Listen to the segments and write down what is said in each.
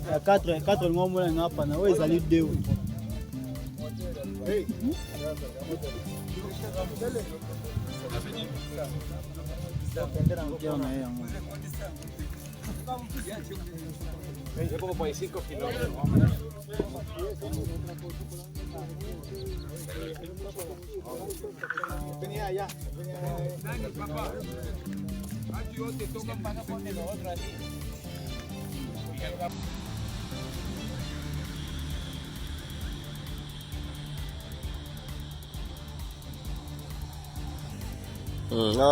4 ngombo na ngapa na wewe zali 2. Hey. Yo como por 5 kilómetros. Venía allá. Dani, papá. Aquí yo te tocan para poner los otros allí.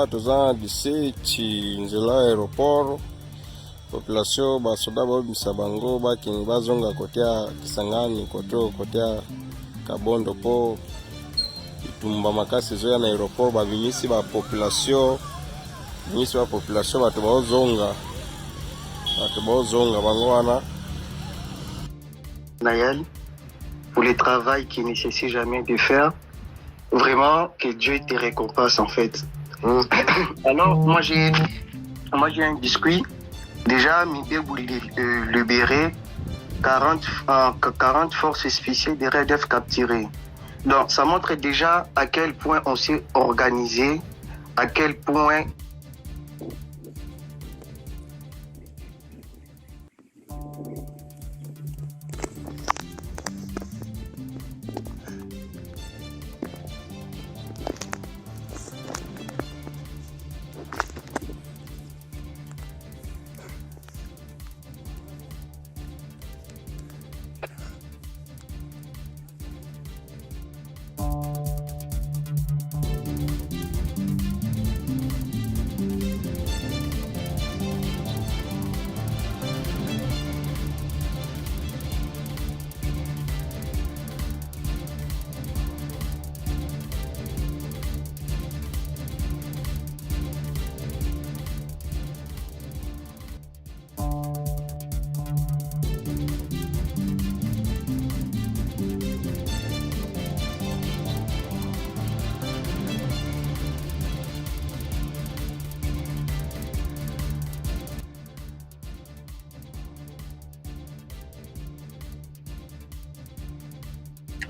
Toza d'ici nzela aéroport population basoda babimisa bango bakingi bazonga kote ya Kisangani kote ya Kabondo po itumba makasi ezoya na aéroport babimisi population bato bazonga bango wana. Nayel, pour le travail qu'il nécessite jamais de faire, vraiment que Dieu te récompense en fait. Alors moi j'ai un biscuit. Déjà, Mibé voulait libérer 40 forces spéciales des RDF capturées. Donc, ça montre déjà à quel point on s'est organisé, à quel point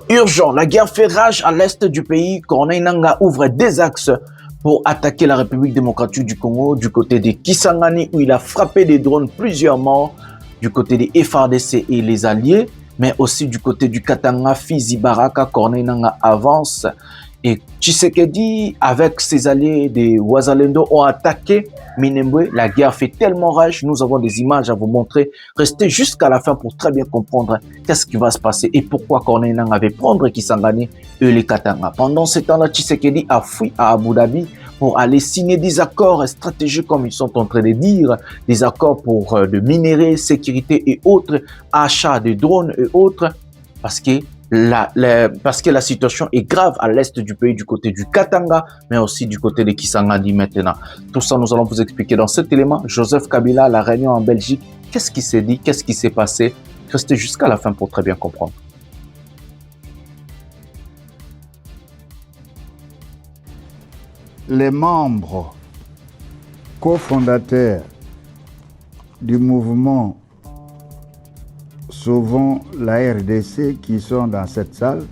urgent. La guerre fait rage à l'est du pays. Corneille Nangaa ouvre des axes pour attaquer la République démocratique du Congo du côté de Kisangani où il a frappé des drones, plusieurs morts du côté des FARDC et les alliés, mais aussi du côté du Katanga, Fizi, Baraka. Corneille Nangaa avance et Tshisekedi avec ses alliés des Wazalendo ont attaqué Minembwe. La guerre fait tellement rage, nous avons des images à vous montrer. Restez jusqu'à la fin pour très bien comprendre qu'est-ce qui va se passer et pourquoi Corneille Nangaa avait prendre Kisangani et les Katanga. Pendant ce temps-là, Tshisekedi a fui à Abu Dhabi pour aller signer des accords stratégiques comme ils sont en train de dire, des accords pour de minerais, sécurité et autres, achats de drones et autres, parce que la situation est grave à l'est du pays, du côté du Katanga, mais aussi du côté de Kisangani maintenant. Tout ça, nous allons vous expliquer dans cet élément. Joseph Kabila, la réunion en Belgique, qu'est-ce qui s'est dit, qu'est-ce qui s'est passé? Restez jusqu'à la fin pour très bien comprendre. Les membres cofondateurs du mouvement Sauvons la RDC qui sont dans cette salle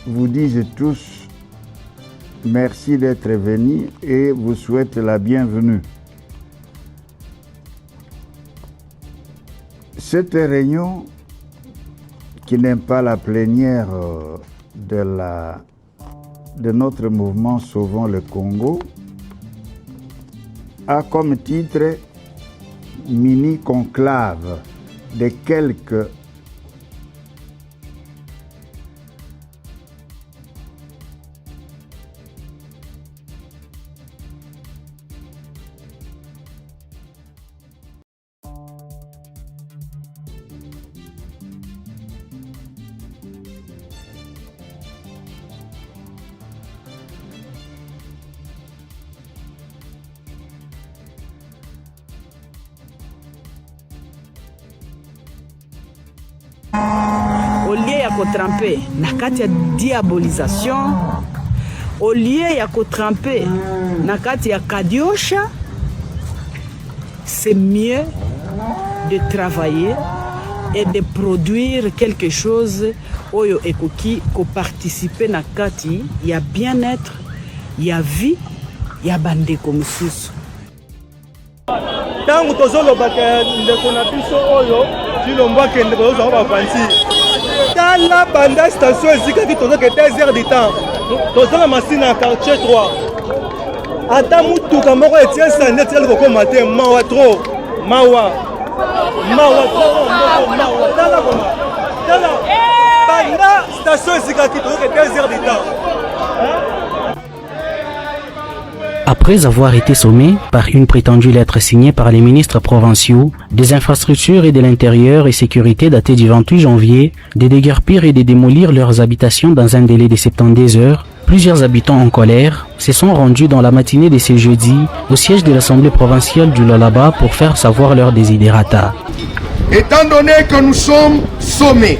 vous disent tous merci d'être venus et vous souhaitent la bienvenue. Cette réunion, qui n'est pas la plénière de notre mouvement Sauvons le Congo, a comme titre mini-conclave de quelques au lieu ya kotrampe na kati ya diabolisation, au lieu ya kotrampe na kati ya kadiosha, c'est mieux de travailler et de produire quelque chose oyo ekoki ko participer na kati ya bien-être ya vie ya bandeko mosusu. Tango tozolobaka ndeko na biso oyo tilomba kende kozwa bafansi tala banda station ezikaki tozoke 2 heures du temps tozala masina ya quartier 3 ata mutuka moko etie sande etikali kokoma te mawa tro mawa tala koma tala banda station ezikaki tozoke 2 heures du temps. Après avoir été sommé par une prétendue lettre signée par les ministres provinciaux des infrastructures et de l'intérieur et sécurité datée du 28 janvier, de déguerpir et de démolir leurs habitations dans un délai de 72 heures, plusieurs habitants en colère se sont rendus dans la matinée de ce jeudi au siège de l'Assemblée provinciale du Lualaba pour faire savoir leurs desiderata. Étant donné que nous sommes sommés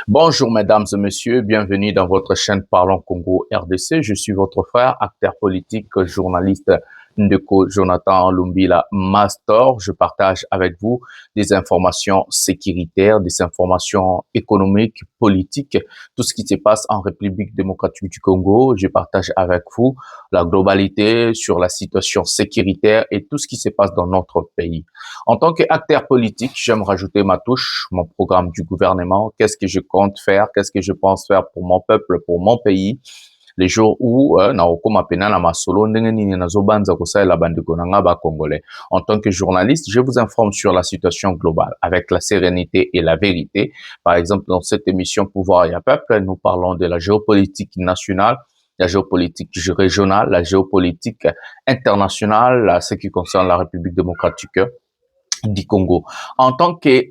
Bonjour mesdames et messieurs, bienvenue dans votre chaîne Parlons Congo RDC. Je suis votre frère, acteur politique, journaliste Ndeko Jonathan Lumbila Mastor. Je partage avec vous des informations sécuritaires, des informations économiques, politiques, tout ce qui se passe en République démocratique du Congo. Je partage avec vous la globalité sur la situation sécuritaire et tout ce qui se passe dans notre pays. En tant qu'acteur politique, j'aime rajouter ma touche, mon programme du gouvernement. Qu'est-ce que je compte faire? Qu'est-ce que je pense faire pour mon peuple, pour mon pays? Les jours où congolais. En tant que journaliste, je vous informe sur la situation globale avec la sérénité et la vérité. Par exemple, dans cette émission Pouvoir et Peuple, nous parlons de la géopolitique nationale, la géopolitique régionale, la géopolitique internationale, ce qui concerne la République démocratique du Congo. En tant que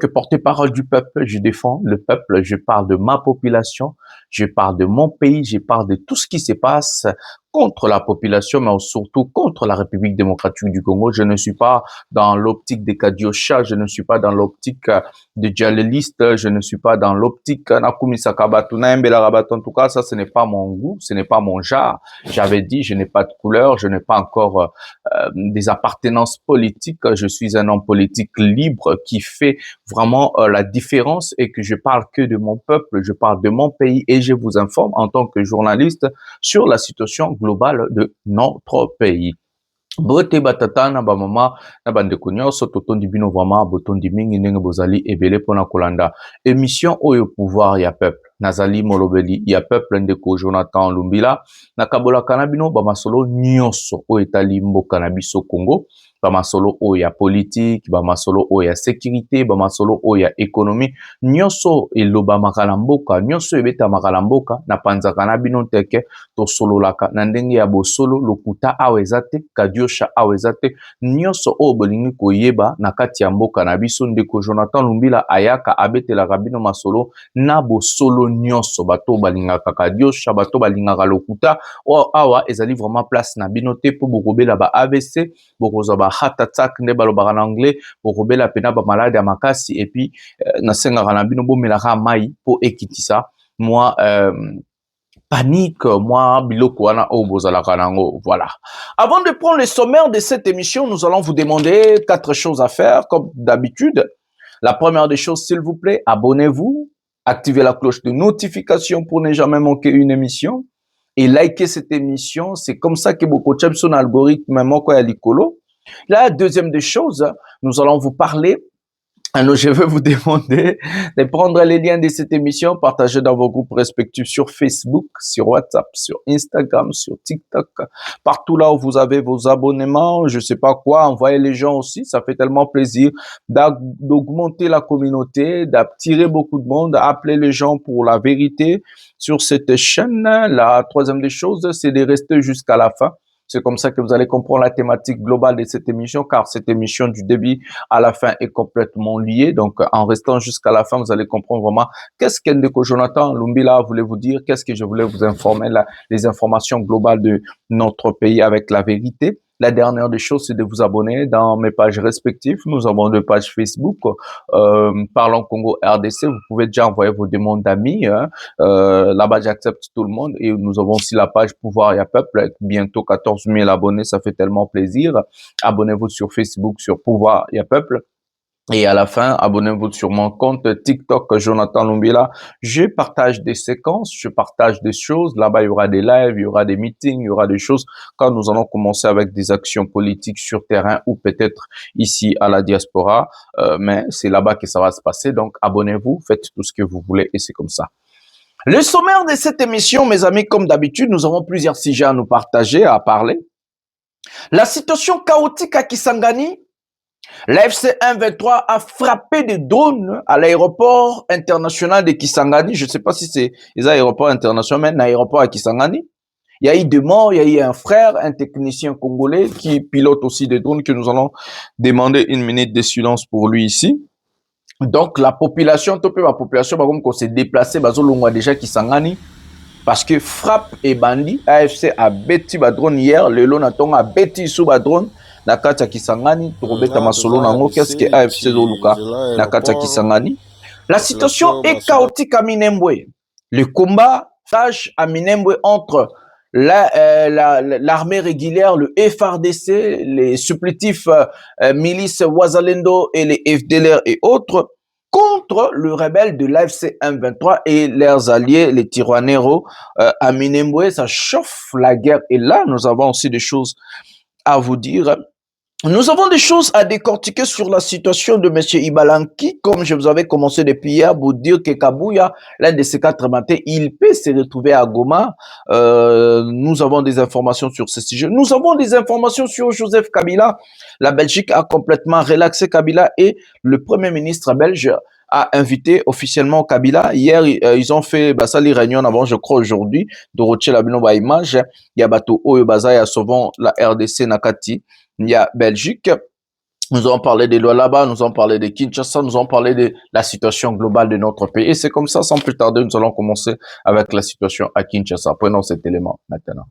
porte-parole du peuple, je défends le peuple, je parle de ma population, je parle de mon pays, je parle de tout ce qui se passe contre la population, mais surtout contre la République démocratique du Congo. Je ne suis pas dans l'optique des Kadiocha, je ne suis pas dans l'optique de djihadistes, je ne suis pas dans l'optique Nakumi Sakabatuna, en tout cas, ça, ce n'est pas mon goût, ce n'est pas mon genre. J'avais dit, je n'ai pas de couleur, je n'ai pas encore des appartenances politiques, je suis un homme politique libre qui fait vraiment la différence et que je parle que de mon peuple, je parle de mon pays et je vous informe en tant que journaliste sur la situation globale de notre pays. Bote batata na ba mama na bandeko nyonso totondi bino vraiment botondi mingi ndenge bozali ebele pona kolanda émission oyo pouvoir ya peuple nazali molobeli ya peuple ndeko Jonathan Lumbila na kabola kanabino ba masolo nyonso oyo etali mboka na biso Congo ba masolo oyo ya politique ba masolo oyo ya sécurité ba masolo oyo ya économie nyonso eloba makala mboka nyonso ebeta makala mboka na panzaka na bino teke to sololaka na ndenge ya bosolo lokuta awezate kadiosha awezate nyonso oyo bolingi koyeba na kati ya mboka na biso ndeko Jonathan Lumbila ayaka abetela bino masolo na bosolo nyonso bato balingaka kadiosha bato balingaka lokuta o awa ezali vraiment place na bino te po bokobela ba AVC bokoza ba heart attack nde balobaka na anglais bokobela pena ba malade ya makasi et puis nasengaka na bino bomelaka mai po ekitisa moi panique, moi, biloko wana o bozalaka nango, voilà. Avant de prendre le sommaire de cette émission, nous allons vous demander 4 choses à faire, comme d'habitude. La première des choses, s'il vous plaît, abonnez-vous, activez la cloche de notification pour ne jamais manquer une émission et likez cette émission. C'est comme ça que beaucoup de son algorithme, moko ya likolo. La deuxième des choses, nous allons vous parler. Alors, je vais vous demander de prendre les liens de cette émission, partager dans vos groupes respectifs sur Facebook, sur WhatsApp, sur Instagram, sur TikTok, partout là où vous avez vos abonnements, je sais pas quoi, envoyez les gens aussi, ça fait tellement plaisir d'augmenter la communauté, d'attirer beaucoup de monde, appeler les gens pour la vérité sur cette chaîne. La troisième des choses, c'est de rester jusqu'à la fin. C'est comme ça que vous allez comprendre la thématique globale de cette émission, car cette émission du début à la fin est complètement liée. Donc, en restant jusqu'à la fin, vous allez comprendre vraiment qu'est-ce qu'Ndeko Jonathan Lumbila voulait vous dire, qu'est-ce que je voulais vous informer, les informations globales de notre pays avec la vérité. La dernière des choses, c'est de vous abonner dans mes pages respectives. Nous avons 2 pages Facebook. Parlons Congo RDC. Vous pouvez déjà envoyer vos demandes d'amis. Là-bas, j'accepte tout le monde. Et nous avons aussi la page Pouvoir et Peuple avec bientôt 14 000 abonnés. Ça fait tellement plaisir. Abonnez-vous sur Facebook, sur Pouvoir et Peuple. Et à la fin, abonnez-vous sur mon compte TikTok Jonathan Lumbila. Je partage des séquences, je partage des choses. Là-bas, il y aura des lives, il y aura des meetings, il y aura des choses quand nous allons commencer avec des actions politiques sur terrain ou peut-être ici à la diaspora. Mais c'est là-bas que ça va se passer. Donc, abonnez-vous, faites tout ce que vous voulez et c'est comme ça. Le sommaire de cette émission, mes amis, comme d'habitude, nous avons plusieurs sujets à nous partager, à parler. La situation chaotique à Kisangani. L'AFC 123 a frappé des drones à l'aéroport international de Kisangani. Je ne sais pas si c'est les aéroports internationaux, mais l'aéroport à Kisangani. Il y a eu des morts, il y a eu un frère, un technicien congolais qui pilote aussi des drones que nous allons demander 1 minute de silence pour lui ici. Donc la population, comme qu'on s'est déplacé, on a déjà Kisangani. Parce que frappe et bandit, AFC a bêti ba drone hier, le lonaton a bêti sous ba drone. Nakata Kisangani, Robeta Masolo Nango, qu'est-ce que AFC Zoluka, Nakata Kisangani. La situation est chaotique à Minembwe. Le combat fâche à Minembwe entre l'armée régulière, le FRDC, les supplétifs milices Wazalendo et les FDLR et autres, contre le rebelle de l'AFC 123 et leurs alliés, les Tiroanero à Minembwe. Ça chauffe la guerre. Et là, nous avons aussi des choses à vous dire. Nous avons des choses à décortiquer sur la situation de M. Ibalanki, comme je vous avais commencé depuis hier, pour dire que Kabouya, l'un de ces 4 matins, il peut se retrouver à Goma. Nous avons des informations sur ce sujet. Nous avons des informations sur Joseph Kabila. La Belgique a complètement relaxé Kabila et le Premier ministre belge a invité officiellement Kabila. Hier, ils ont fait Basali réunion avant, je crois, aujourd'hui, de retirer la binoba image. Il y a Bato Oyo Baza, il y a souvent la RDC Nakati. Il y a Belgique. Nous avons parlé des lois là-bas, nous avons parlé de Kinshasa, nous avons parlé de la situation globale de notre pays. Et c'est comme ça, sans plus tarder, nous allons commencer avec la situation à Kinshasa. Prenons cet élément maintenant.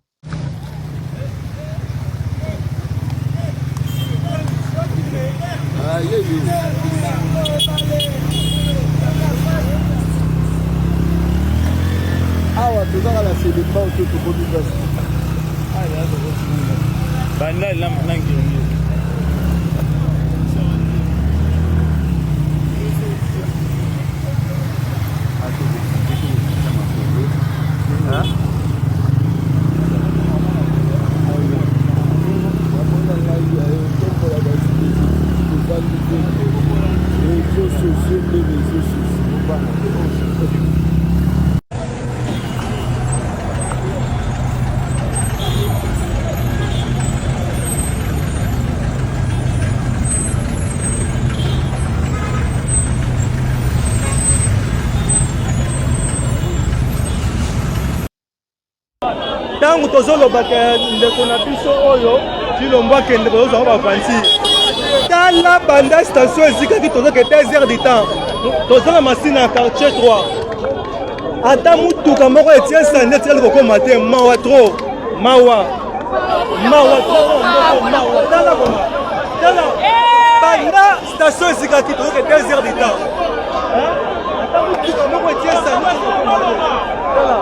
Tangu tozolobaka ndeko na biso oyo tilombwake ndeko tozala bavansi tala banda station ezikaki tozoke 2 heures du temps tozala masina ya quartier 3 ata mutuka moko etie sande etikali kokoma te mawa tro mawa tala koma tala banda station ezikaki tozoke 2 heures du temps ata mutuka moko etie sande kokoma te tala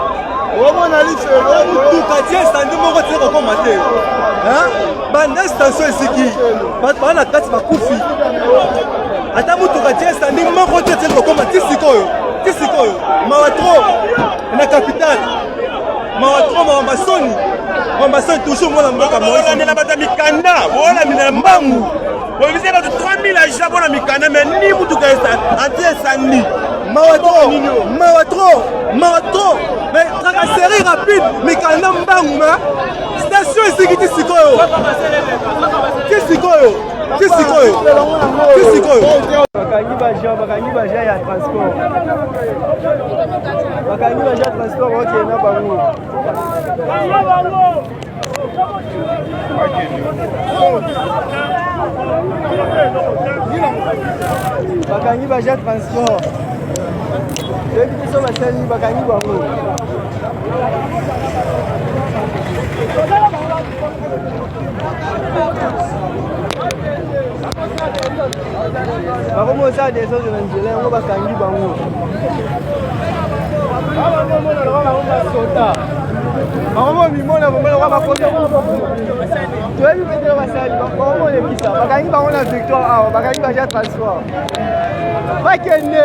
mutuka tie standi moko tie kokoma te banda station esiki bato baa na kati bakufi ata mutuka tie standi moko te tie kokoma ti sikoyo mawa tro na capitale mawa tro mawa masoni toujours mwana mboka molandela bato ya mikanda boolamina mbangu boyebisi bato 3000 agents mpona mikanda me ni mutuka anti esandi mawa tro mais tracasserie rapide mikanda mbangu me station esiki ti sikoyo bakangi baja ya transport okenda bango bakangi baja transport toyebi biso basali bakangi bango bakomi osala desordre na nzela yango bakangi bango bakomi mimona bomona bakota toyebi petelo basali bakomi olekisa bakangi bango na victoire awa bakangi baja transport bakende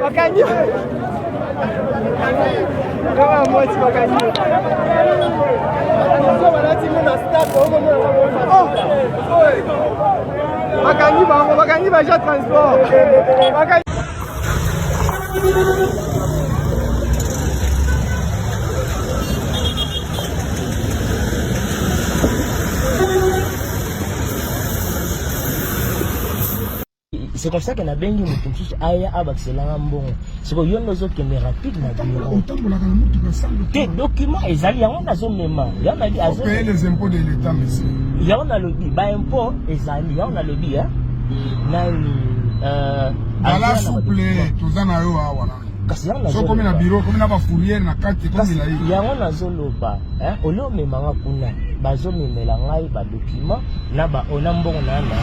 bakangi kama mwasi bakangi bakangi baja transport c'est comme ça que na bengi mutukishi aya abakiselanga mbongo siko yo nozokende rapide na bureau te document ezali yango nazomema yango nali payer les impôts de l'état monsieur yango nalobi ba impôt ezali yango nalobi nani bala souple toza na yo awa kasi yango so komi na bureau komi na bafourrière na kati komi na yo yango nazoloba olomemanga kuna bazomemela ngai badocument na baona mbongo na yango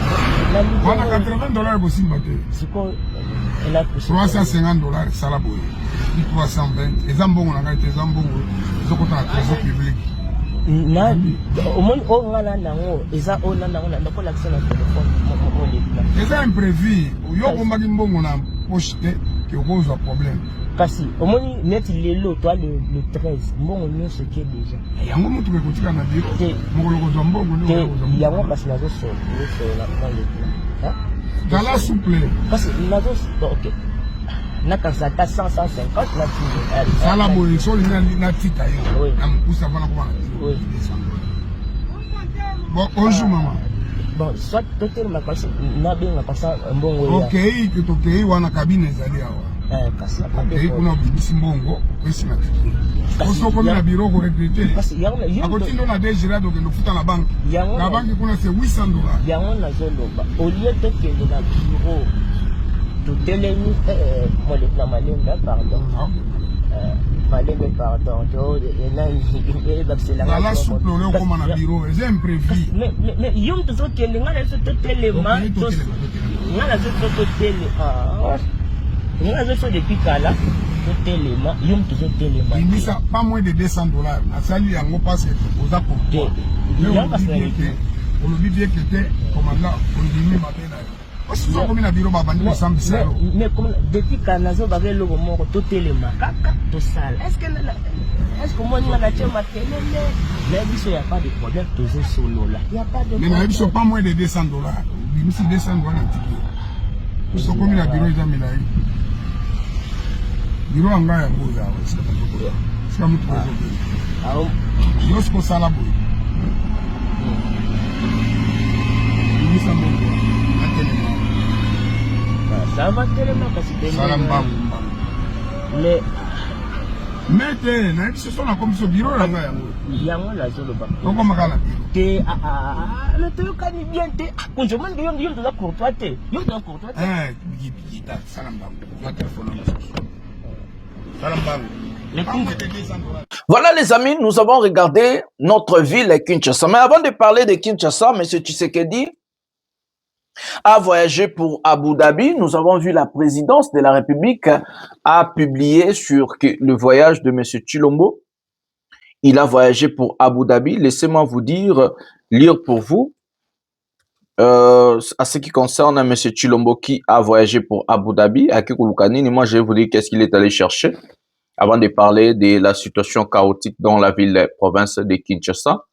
wana $80 bosimba te siko 350 sala boye 320 eza mbongo na ngai te eza mbongo ezokota na trésor public omoni oyo nga na nango eza oyo na nango nakolakisa na telefone eza imprévu yo okombaki mbongo na poche te ke okozwa problème kasi omoni neti lelo toa le 13 mbongo nyonso ke deja yango motuka ekotika na biro mokolo kozwa mbongo yango kasi nazosola tala souple kasi ok nakasa ata 150 sala boye solingi natika yo na mokusa mpona kobana bon bonjour mama bon soit totelema kasi nabenga kasa mbongo tokei wana kabine ezali awa okei kuna obimisi mbongo opesi na tiki osokomi na biro koregrete akotindo na dégirade okende ofuta na banke na banke kuna se $800 yango nazoloba olie tokende na biro totelemi na malembe pardon malembe pardon ala souple ole okoma na biro eza imprévu mais yo tozokende nga na biso totelema nga na biso totelema nga na biso depuis kala totelema yo tozotelema imisa pas moins de $200 nasali yango parce que oza pourquoi olobi bien que te commandant ondimi mabe na yo sokomi na biro babandi kosambisa yo mais comme depuis kala nazobaka eloko moko totelema kaka tosala est-ce que omoni nga natie makelele na biso ya pas de problème tozosolola ya pas de mais na biso pas moins de $200 bimisi $200 na tiki sokomi na biro eza milai biro anga yango oza awa sika motuka ezobeli yo sikosala boye bimisa mbongo atelema ça va tellement kasi sala mbangu mais te na biso so na komiso biro nanga yango nazoloba okomaka na biro te toyokani bien te konjomani yo toza courtois te yo toza courtois te bikibikita sala mbangu oza telefone na mosusu sala mbangu. Voilà les amis, nous avons regardé notre ville Kinshasa. Mais avant de parler de Kinshasa, M. Tshisekedi a voyagé pour Abu Dhabi. Nous avons vu la présidence de la République a publié sur le voyage de M. Tshilombo. Il a voyagé pour Abu Dhabi. Laissez-moi vous dire, lire pour vous, à ce qui concerne M. Tshilombo qui a voyagé pour Abu Dhabi, à Kekulukanini, moi je vais vous dire qu'est-ce qu'il est allé chercher avant de parler de la situation chaotique dans la ville province de Kinshasa.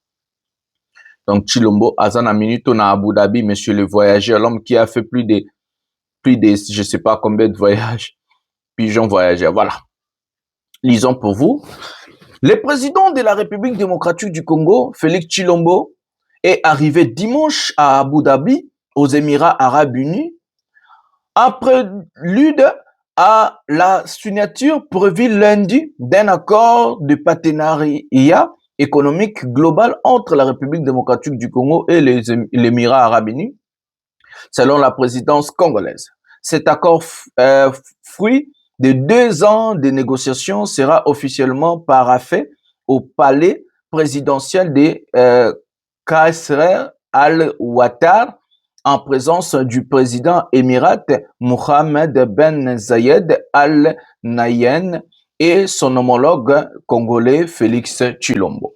Donc, Tshilombo, Azana Minuto na Abu Dhabi, monsieur le voyageur, l'homme qui a fait plus de, je sais pas combien de voyages, pigeons voyageurs. Voilà. Lisons pour vous. Le président de la République démocratique du Congo, Félix Tshilombo, est arrivé dimanche à Abu Dhabi, aux Émirats Arabes Unis, en prélude à la signature prévue lundi d'un accord de partenariat économique global entre la République démocratique du Congo et les Émirats Arabes Unis, selon la présidence congolaise. Cet accord, fruit de 2 ans de négociations, sera officiellement paraphé au palais présidentiel de Kasser al-Ouattara en présence du président émirat Mohamed Ben Zayed Al Nahyan et son homologue congolais Félix Tshilombo.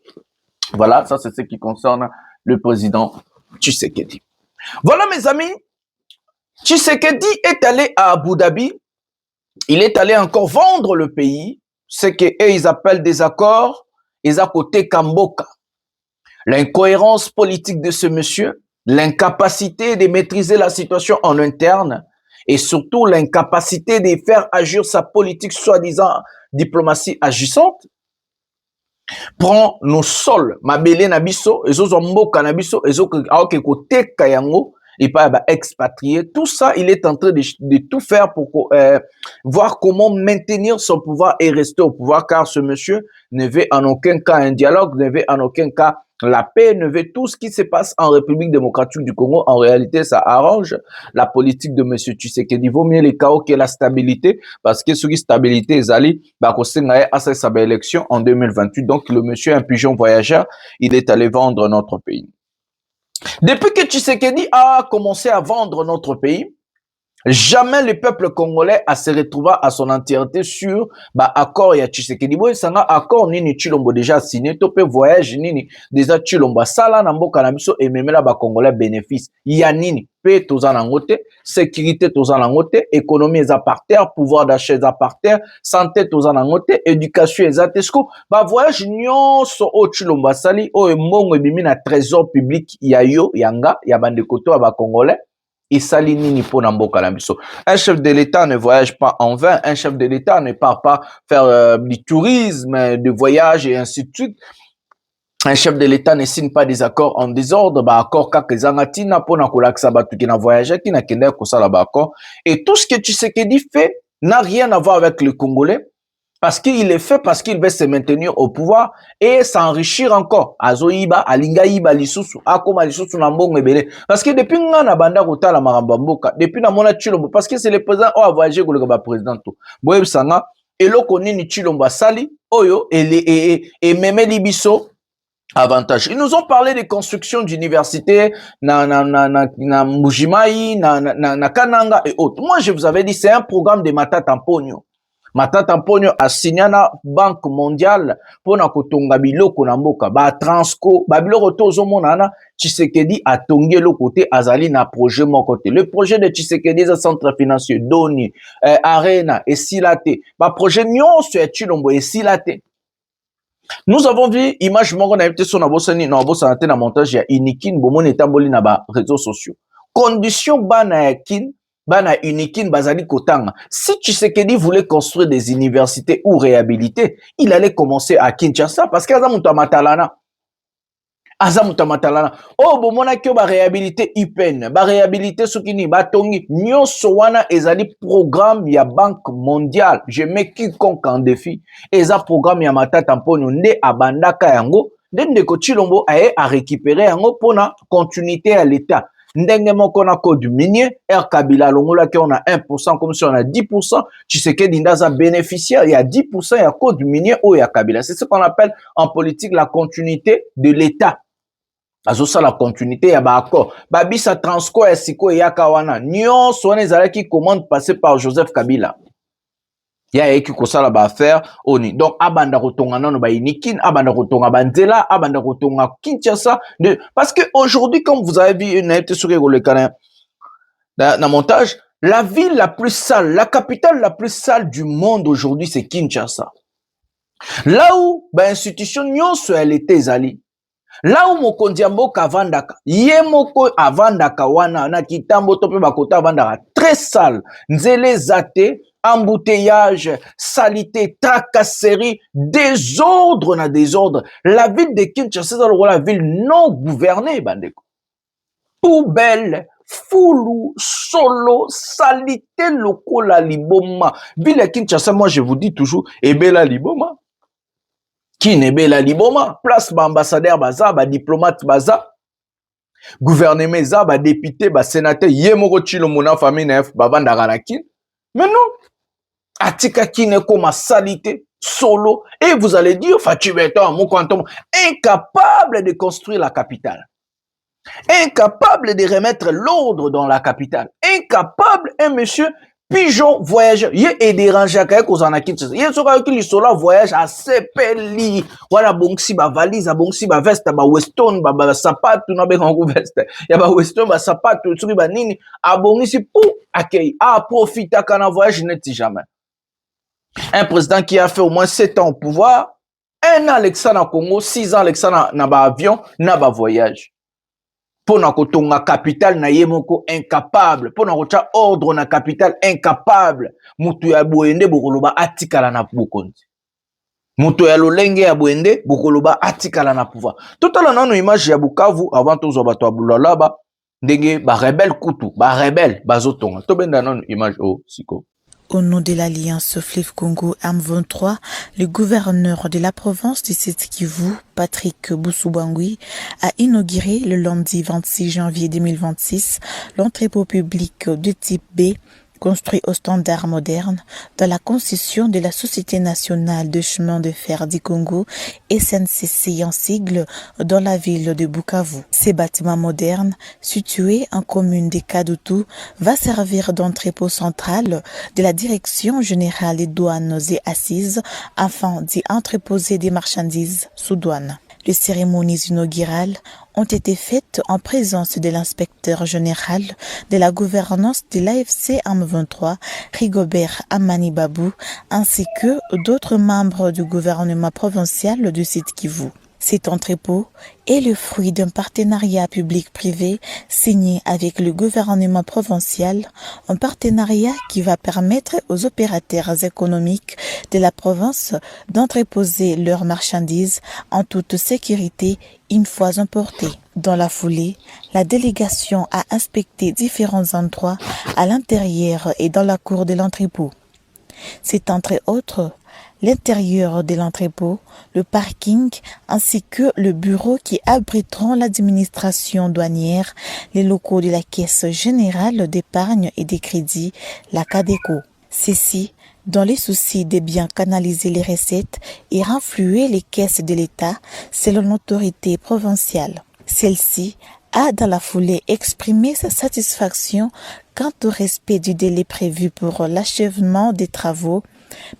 Voilà, ça c'est ce qui concerne le président Tshisekedi. Voilà mes amis, Tshisekedi est allé à Abu Dhabi, il est allé encore vendre le pays, ce qu'ils appellent des accords, ils à côté Kamboka. L'incohérence politique de ce monsieur, l'incapacité de maîtriser la situation en interne et surtout l'incapacité de faire agir sa politique soi-disant diplomatie agissante, prend nos sols, mabele na biso, ezo mboka na biso, ezo aoke kote kayango, et pas expatrié. Tout ça, il est en train de tout faire pour voir comment maintenir son pouvoir et rester au pouvoir, car ce monsieur ne veut en aucun cas un dialogue, ne veut en aucun cas la paix, ne veut tout ce qui se passe en République démocratique du Congo. En réalité, ça arrange la politique de M. Tshisekedi. Il vaut mieux les chaos que la stabilité, parce que sur la stabilité, ils allaient à sa élection en 2028. Donc, le monsieur, un pigeon voyageur, il est allé vendre notre pays. Depuis que Tshisekedi a commencé à vendre notre pays, jamais le peuple congolais a se retrouvé à son entièreté sur accord ya Tshisekedi. Boy sanga accord nini Tshilombo déjà signé, topé voyage nini déjà Tshilombo sala na mboka na biso et memela ba congolais bénéfice. Ya nini paix tozana ngote, sécurité tozana ngote, économie eza par terre, pouvoir d'achat eza par terre, santé tozana ngote, éducation eza tesko. Ba voyage nyonso o Tshilombo sali o mbongo ebimi na trésor public ya yo yanga ya bandekoto ba congolais. Un chef de l'État ne voyage pas en vain, un chef de l'État ne part pas faire du tourisme, de voyage et ainsi de suite. Un chef de l'État ne signe pas des accords en désordre, accord kakezangatina pona kolaksa batu ki na voyager ki na kende kosala accord. Et tout ce que Tshisekedi fait n'a rien à voir avec le Congolais. Parce qu'il est fait, parce qu'il veut se maintenir au pouvoir et s'enrichir encore. Azoïba, Alingaïba, Lisusu, Akoma, Lisusu, Nambong, Ebele. Parce que depuis nga banda kota la marambamboka, depuis na mona Tshilombo, parce que c'est le président, a voyagé avec le président tout. Boyeb Sanga, et l'okoni ni Tshilombo Sali, Oyo, et Meme Libiso, avantage. Ils nous ont parlé de construction d'universités, na Mujimai, na Kananga et autres. Moi, je vous avais dit, c'est un programme de Matata Mponyo. Matata Mponyo a signé na Banque mondiale pour na kotonga biloko na mboka ba Transco ba biloko tozo monana Tshisekedi a tongé le côté azali na projet mon côté. Le projet de Tshisekedi za centre financier Doni Arena et Silate ba projet nyonso ya Tshilombo et Silate. Nous avons vu image moko na été sur na bosani na montage ya Inikin bomone etamboli na ba réseaux sociaux. Condition bana ya kin Bana Unikin Bazali Kotanga. Si Tshisekedi voulait construire des universités ou réhabiliter, il allait commencer à Kinshasa parce qu'Azamuta Matalana. Oh, bomona kyo ba réhabiliter IPN, ba réhabiliter Sukini, ba Tongi, nyonso wana ezali programme ya Banque mondiale. Je mets quiconque en défi. Eza programme ya Matata Mponyo nde abandaka yango, nde ko Tshilombo aye a récupérer yango pona continuité à l'État. Ndenge moko na code minier, Air Kabila longola qui on a 1% comme si on a 10%, Tshisekedi ndaza bénéficiaire, il y a 10% il y a code minier ou il y a Kabila. C'est ce qu'on appelle en politique la continuité de l'État. Azo ça la continuité ya ba accord. Babisa Transco et Siko et Yakawana. Nyon soane zalaki commande passée par Joseph Kabila. Ya eki kosala ba affaire oni. Donc abanda kotonga nano ba Inikin, abanda kotonga Banzela, abanda kotonga Kinshasa. Parce que aujourd'hui, comme vous avez vu une été sur le canal dans montage, la ville la plus sale, la capitale la plus sale du monde aujourd'hui, c'est Kinshasa. Là où ba institution nyonso elle était zali. Là où mokonzi mboka avandaka, ye moko avandaka wana na kitambo tope bakota avandaka très sale. Nzele zate embouteillage, salité, tracasserie, désordre na désordre. La ville de Kinshasa est la ville non gouvernée, bandeko. Poubelle, foulou, solo, salité, lokola liboma. Ville de Kinshasa, moi je vous dis toujours, ebela liboma. Qui nebela liboma? Place ba ambassadeur baza, ba diplomate baza. Gouvernement za, ba député, ba sénateur, yemoko chilo mona famille na ba vandaka na kin. Mais non. Atika kine comme salité, solo, et vous allez dire, incapable de construire la capitale, incapable de remettre l'ordre dans la capitale, incapable, un monsieur pigeon voyageur, il est dérangé à quelque chose en Akit, il y a qui solo voyage à sepeli, voilà bonsi ba valise, bonsi ba veste, ba weston, ba sapat, tout n'a pas veste, il y a ba weston, ba sapat, tout ba nini, a bonsi pour accueillir, à profiter quand on voyage n'est jamais. Un président qui a fait au moins 7 ans au pouvoir, 1 an Alexandre Congo, 6 ans Alexandre na ba avion, na ba voyage. Pour na kotonga capitale na yemoko incapable, pour na kocha ordre na capitale incapable. Mutu ya boende bokoloba atikala na bokonzi. Mutu ya lolenge ya boende bokoloba atikala na pouvoir. Tout à l'heure nano image ya Bukavu avant tozo bato abulala ba ndenge ba rebelle kutu, ba rebelle bazotonga. To benda nano image o siko. Au nom de l'Alliance Fleuve Congo M23, le gouverneur de la province du Sud-Kivu, Patrick Boussou-Bangui, a inauguré le lundi 26 janvier 2026 l'entrepôt public de type B, construit au standard moderne, dans la concession de la Société nationale de chemin de fer du Congo, SNCC en sigle, dans la ville de Bukavu. Ces bâtiments modernes, situés en commune de Kadutu, va servir d'entrepôt central de la Direction générale des douanes et assises afin d'y entreposer des marchandises sous douane. Les cérémonies inaugurales ont été faites en présence de l'inspecteur général de la gouvernance de l'AFC M23, Rigobert Amani Babou, ainsi que d'autres membres du gouvernement provincial du Sud-Kivu. Cet entrepôt est le fruit d'un partenariat public-privé signé avec le gouvernement provincial, un partenariat qui va permettre aux opérateurs économiques de la province d'entreposer leurs marchandises en toute sécurité une fois importées. Dans la foulée, la délégation a inspecté différents endroits à l'intérieur et dans la cour de l'entrepôt. C'est entre autres l'intérieur de l'entrepôt, le parking ainsi que le bureau qui abriteront l'administration douanière, les locaux de la Caisse générale d'épargne et des crédits, la CADECO. Ceci dans les soucis de bien canaliser les recettes et renflouer les caisses de l'État selon l'autorité provinciale. Celle-ci a dans la foulée exprimé sa satisfaction quant au respect du délai prévu pour l'achèvement des travaux,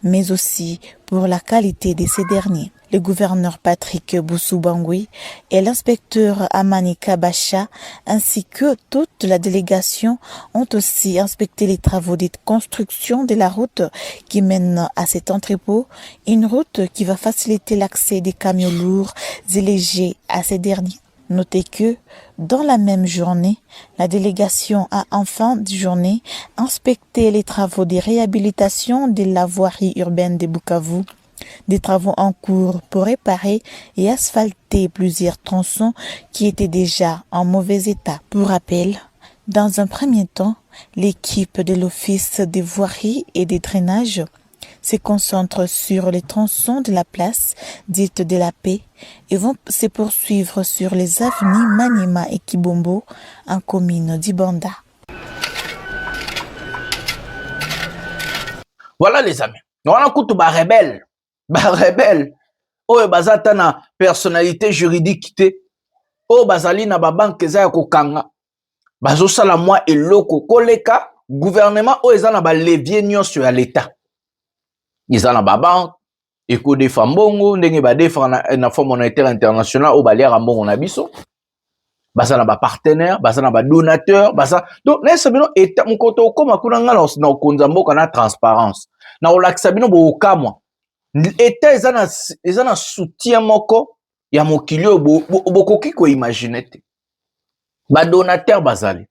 mais aussi pour la qualité de ces derniers. Le gouverneur Patrick Boussou-Bangui et l'inspecteur Amani Kabacha ainsi que toute la délégation ont aussi inspecté les travaux de construction de la route qui mène à cet entrepôt, une route qui va faciliter l'accès des camions lourds et légers à ces derniers. Notez que, dans la même journée, la délégation a en fin de journée inspecté les travaux de réhabilitation de la voirie urbaine de Bukavu, des travaux en cours pour réparer et asphalter plusieurs tronçons qui étaient déjà en mauvais état. Pour rappel, dans un premier temps, l'équipe de l'Office des voiries et des drainages se concentre sur les tronçons de la place dite de la Paix et vont se poursuivre sur les avenues Maniema et Kibombo en commune d'Ibanda. Voilà les amis. On a un ba rebelle. Oh bazata na personnalité juridique te. Oh bazali na ba banque za ko kanga. Bazo sala moi eloko koleka gouvernement o ezana ba levier nyonso ya l'état. Ils ont ba banque eko de fambongo ndenge ba défendre na Fonds monétaire international o ba lera mbongo na biso. Basa na ba partenaire, basa na ba donateur, basa donc nesa bino état mukoto koma kuna ngala na konza mboka na transparence. Na olakisa bino bo okamwa. État ezana soutien moko ya mokili bokoki ko imaginer te. Ba donateur bazali.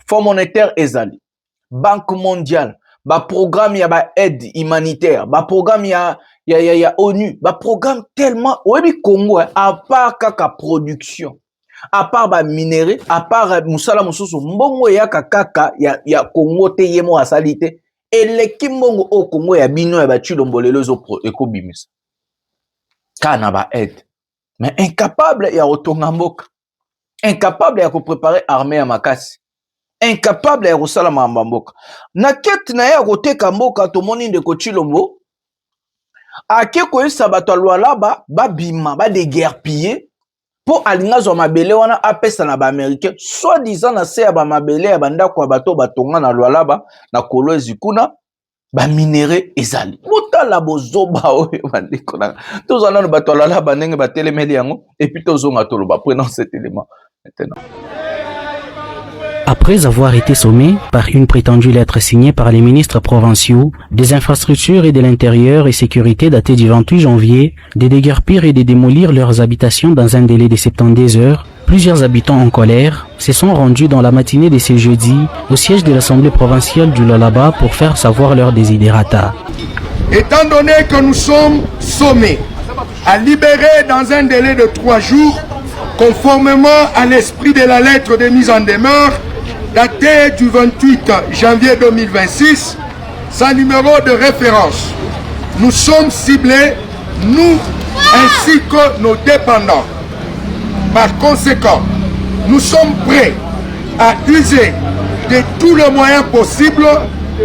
Fonds monétaire ezali. Banque mondiale. programme ya ba aide humanitaire, programme ya ONU, programme tellement oyebi Congo à part kaka production, à part ba minerai, à part musala mususu mbongo ya kaka ya Congo te yemo asalite eleki mbongo o Congo ya bino ya bachilombolelo zo eko bimisa kana ba aide, mais incapable ya otonga mboka, incapable ya ko préparer armée ya makasi, incapable ya kosala mboka na kete na ya koteka mboka. Tomoni ndeko Tshilombo ake koyesa bato ya Lualaba babima badeguerpiller po alinga zwa mabele wana apesa na ba-américain soi-disant na se ya bamabele ya bandako ya bato batonga na Lualaba na Kolwezi kuna baminere ezali botala bozoba oyo bandeko na tozala na bato ya Lualaba ndenge batelemeli yango epuis tozonga toloba prenons cet élément maintenant. Après avoir été sommé par une prétendue lettre signée par les ministres provinciaux des infrastructures et de l'intérieur et sécurité datée du 28 janvier, de déguerpir et de démolir leurs habitations dans un délai de 72 heures, plusieurs habitants en colère se sont rendus dans la matinée de ce jeudi au siège de l'Assemblée provinciale du Lualaba pour faire savoir leurs desiderata. Étant donné que nous sommes sommés à libérer dans un délai de 3 jours, conformément à l'esprit de la lettre de mise en demeure, daté du 28 janvier 2026, sa numéro de référence. Nous sommes ciblés, nous ainsi que nos dépendants. Par conséquent, nous sommes prêts à user de tous les moyens possibles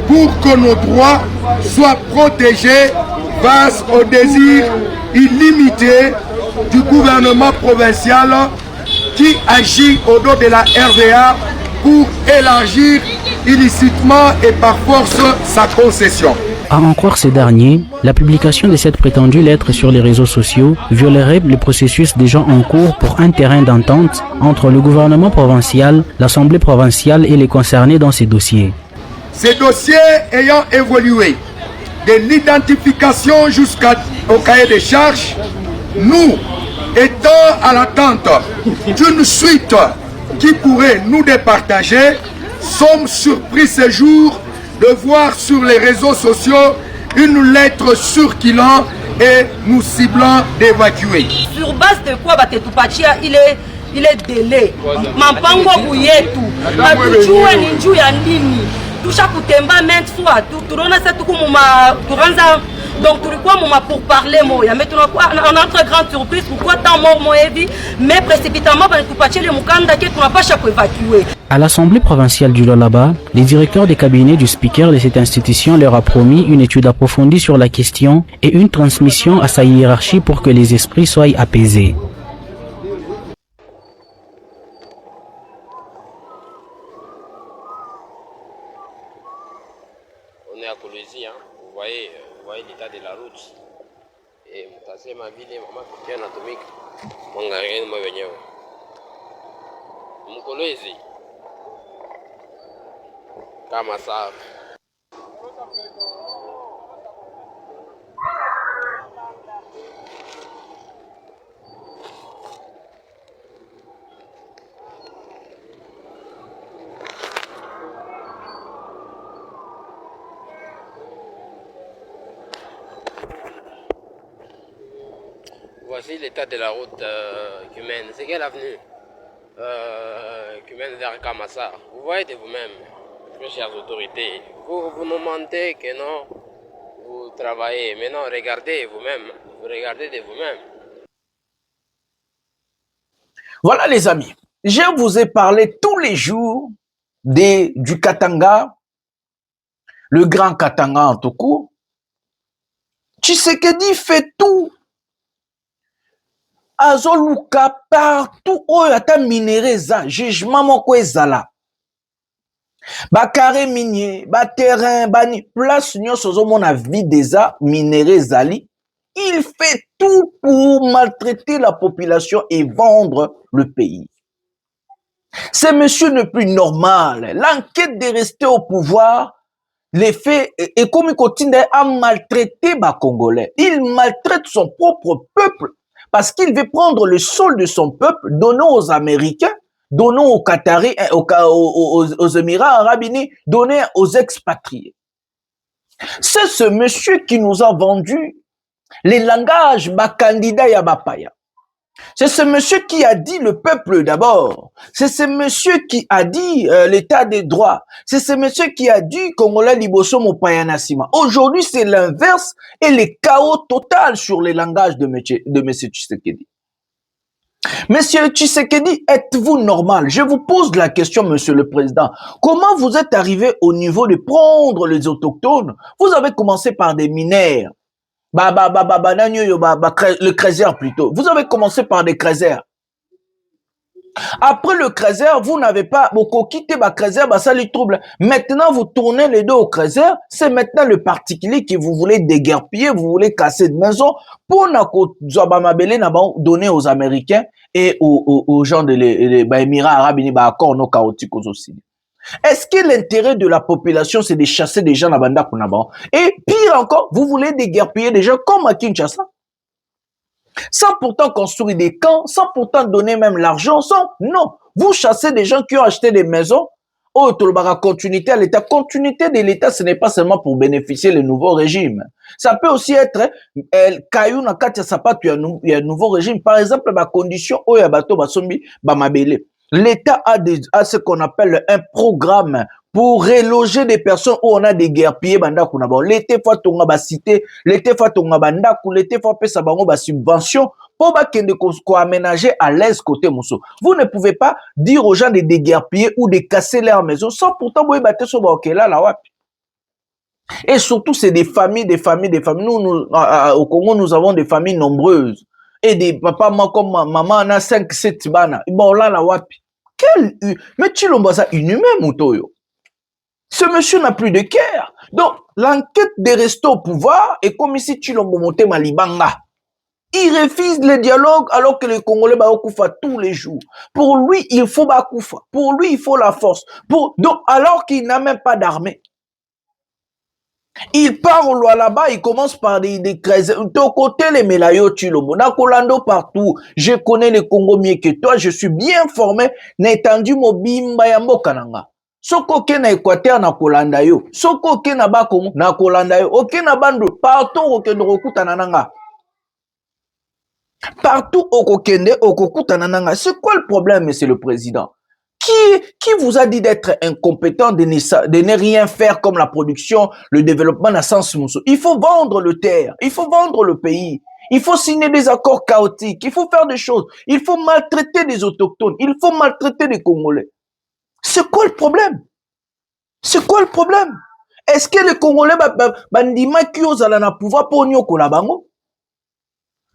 pour que nos droits soient protégés face au désir illimité du gouvernement provincial qui agit au dos de la RDA pour élargir illicitement et par force sa concession. À en croire ces derniers, la publication de cette prétendue lettre sur les réseaux sociaux violerait le processus déjà en cours pour un terrain d'entente entre le gouvernement provincial, l'Assemblée provinciale et les concernés dans ces dossiers. Ces dossiers ayant évolué de l'identification jusqu'au cahier des charges, nous, étant à l'attente d'une suite qui pourrait nous départager, sommes surpris ce jour de voir sur les réseaux sociaux une lettre circulant et nous ciblant d'évacuer. Sur base de quoi Batetupachia il est délai. Mampango Bouyetu, Matuchua Ninju Yandini, Toucha Kutemba maintes fois, Tourona Satukuma, Touranza. Donc pour parler moya maintenant en notre grande surprise pourquoi tant mort moevi mais précipitamment le mukanda que tu n'as pas chaque évacué. À l'Assemblée provinciale du Lualaba, les directeurs des cabinets du speaker de cette institution leur a promis une étude approfondie sur la question et une transmission à sa hiérarchie pour que les esprits soient apaisés. On est à Kolwezi, hein. Vous voyez l'état de la route. Et mtasema vile mama pia anatumika mwangalie mwe wenyewe Mkolwezi kama safi. Voici l'état de la route qui mène. C'est quelle avenue qui mène vers Kamassa. Vous voyez de vous-même, très chères autorités. Vous nous mentez que non, vous travaillez. Mais non, regardez vous-même. Vous regardez de vous-même. Voilà les amis. Je vous ai parlé tous les jours du Katanga, le grand Katanga en tout cas. Tshisekedi fait tout. Azoluka partout où il y a minéré za, jugement moko ezala. Ba carré minier, ba terrain, ba ni place nyonso zo mona vide za minéré zali. Il fait tout pour maltraiter la population et vendre le pays. Ce monsieur n'est plus normal. L'enquête de rester au pouvoir, les faits, et comme il continue à maltraiter les Congolais, il maltraite son propre peuple parce qu'il veut prendre le sol de son peuple, donnant aux Américains, donnant aux Qataris, aux Émirats Arabes Unis, donner aux expatriés. C'est ce monsieur qui nous a vendu les langages candidat ya bapaya. C'est ce monsieur qui a dit le peuple d'abord. C'est ce monsieur qui a dit l'état des droits. C'est ce monsieur qui a dit Congolais liboso mopaya nasima. Aujourd'hui, c'est l'inverse et le chaos total sur les langages de monsieur Tshisekedi. Monsieur Tshisekedi, êtes-vous normal? Je vous pose la question, monsieur le président. Comment vous êtes arrivé au niveau de prendre les autochtones? Vous avez commencé par des mineurs. Le Kreiser plutôt. Vous avez commencé par des Kreiser. Après le Kreiser, vous n'avez pas beaucoup quitté le Kreiser, ça les trouble. Maintenant, vous tournez les deux au Kreiser. C'est maintenant le particulier que vous voulez déguerpiller, vous voulez casser de maison pour donner aux Américains et aux gens des Émirats arabes unis, accord non chaotique aussi. Est-ce que l'intérêt de la population, c'est de chasser des gens à Banda Kunaban? Et pire encore, vous voulez déguerpiller des gens comme à Kinshasa? Sans pourtant construire des camps, sans pourtant donner même l'argent, non. Vous chassez des gens qui ont acheté des maisons. Oh, continuité à l'État. Continuité de l'État, ce n'est pas seulement pour bénéficier le nouveau régime. Ça peut aussi être, il y a un nouveau régime. Par exemple, ma condition, l'État a ce qu'on appelle un programme pour reloger des personnes où on a des guerriers banda kunaba. L'été fois tonga ba cité, l'été fois tonga banda ku, l'été fois pesa bango ba subvention pour ba kende ko aménager à l'aise côté muso. Vous ne pouvez pas dire aux gens de déguerpiller ou de casser leur maison sans pourtant boye batte so ba okela la wapi. Et surtout c'est des familles. Nous au Congo nous avons des familles nombreuses. Et des papas, moi comme maman, on a 5, 7 bana. Bon, là, la wapi. Mais tu l'as ça inhumain, Moutoyo. Ce monsieur n'a plus de cœur. Donc, l'enquête des restos au pouvoir est comme si tu l'as monté Malibanga. Il refuse le dialogue alors que les Congolais bakoufa tous les jours. Pour lui, il faut bakoufa. Pour lui, il faut la force. Donc, alors qu'il n'a même pas d'armée. Il part au loin là-bas, il commence par des de côté les Melayo Chilombo, na Kolando partout. Je connais le Congo mieux que toi, je suis bien formé, n'a étendu mobimba ya mbokananga. Soko ke na Équateur na Kolanda yo, soko ke na Bakongo na Kolanda yo, ok na Bandu, partout au kende okutana nanga. Partout au kokende okutana nanga. C'est quoi le problème, monsieur le président? Qui vous a dit d'être incompétent, de ne rien faire comme la production, le développement dans sens musso? Il faut vendre le terre, il faut vendre le pays, il faut signer des accords chaotiques, il faut faire des choses, il faut maltraiter des autochtones, il faut maltraiter des Congolais. C'est quoi le problème? C'est quoi le problème? Est-ce que les Congolais bandima qui osent aller na pouvoir pour nyoko la bango?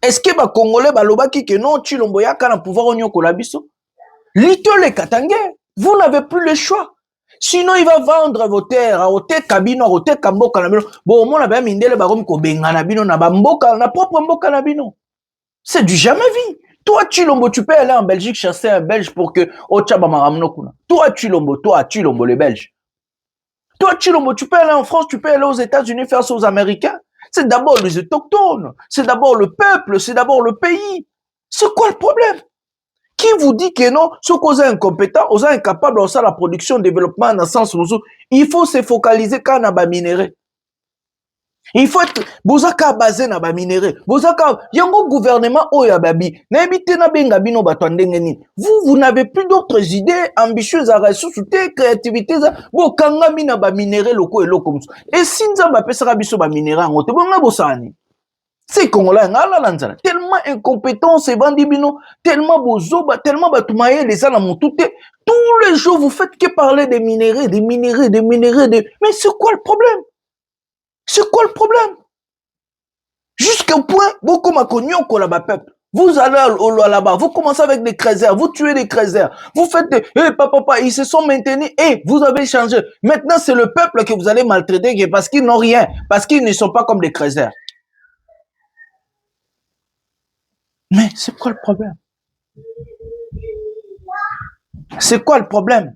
Est-ce que les Congolais balobaki que non Chilombo yaka na pouvoir nyoko la biso? Lito les Katangais, vous n'avez plus le choix. Sinon, il va vendre vos terres à Ote Kabino, à Ote Kamboka Nabino. Bon, moi, on a mindele barom ko benga Nabino, na bamboka, na propre mboka Nabino. C'est du jamais vu. Toi, Chilombo, tu peux aller en Belgique chasser un Belge pour que Ochaba Maramno kuna. Toi, Chilombo, les Belges. Toi, Chilombo, tu peux aller en France, tu peux aller aux États-Unis faire ça aux Américains. C'est d'abord les autochtones, c'est d'abord le peuple, c'est d'abord le pays. C'est quoi le problème? Qui vous dit que non, ceux qui sont incompétents, sont incapables de faire la production, le développement dans le sens où il faut se focaliser quand on a des minéraux. Il faut être, vous avez basé dans les minéraux. Vous avez, il y a un gouvernement où il y a babi. Vous n'avez plus d'autres idées ambitieuses à ressources, créativité. Bon, quand on a mis dans les minéraux locaux et locaux. Et si nous avons fait ça, les minéraux, on a besoin. C'est Congolais, tellement incompétent, c'est bandibino, tellement bozo, tellement batoumaye, les gens tous les jours, vous faites que parler des minéraux, mais c'est quoi le problème? C'est quoi le problème? Jusqu'au point, beaucoup m'a connu encore là-bas, peuple. Vous allez au loin là-bas, vous commencez avec des Kreisers, vous tuez des Kreisers, vous faites des, papa, ils se sont maintenus, vous avez changé. Maintenant, c'est le peuple que vous allez maltraiter parce qu'ils n'ont rien, parce qu'ils ne sont pas comme des Kreisers. Mais c'est quoi le problème? C'est quoi le problème?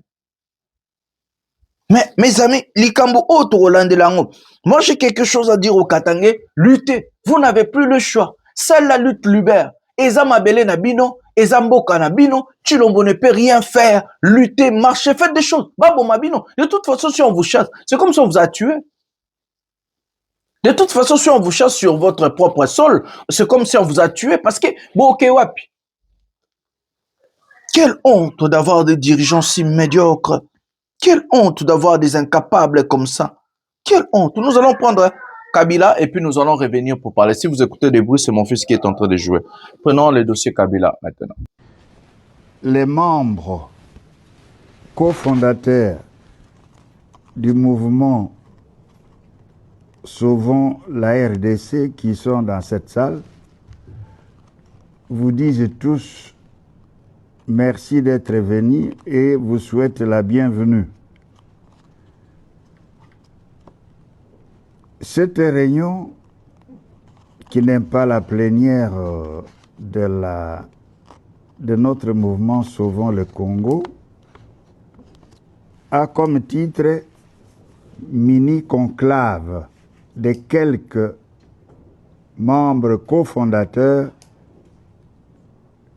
Mais mes amis, Likambo autre Hollande Lango. Moi j'ai quelque chose à dire aux Katangais. Luttez. Vous n'avez plus le choix. Seule la lutte libère. Ezama Belé Nabino, Ezamboka Nabino, Chilombo ne peut rien faire. Luttez, marchez, faites des choses. Babo Mabino. De toute façon, si on vous chasse, c'est comme si on vous a tué. De toute façon, si on vous chasse sur votre propre sol, c'est comme si on vous a tué parce que, bon, ok, wapi. Quelle honte d'avoir des dirigeants si médiocres. Quelle honte d'avoir des incapables comme ça. Quelle honte. Nous allons prendre Kabila et puis nous allons revenir pour parler. Si vous écoutez des bruits, c'est mon fils qui est en train de jouer. Prenons le dossier Kabila maintenant. Les membres cofondateurs du mouvement Sauvons la RDC qui sont dans cette salle vous disent tous merci d'être venus et vous souhaitent la bienvenue. Cette réunion, qui n'est pas la plénière de notre mouvement Sauvons le Congo, a comme titre mini-conclave de quelques membres cofondateurs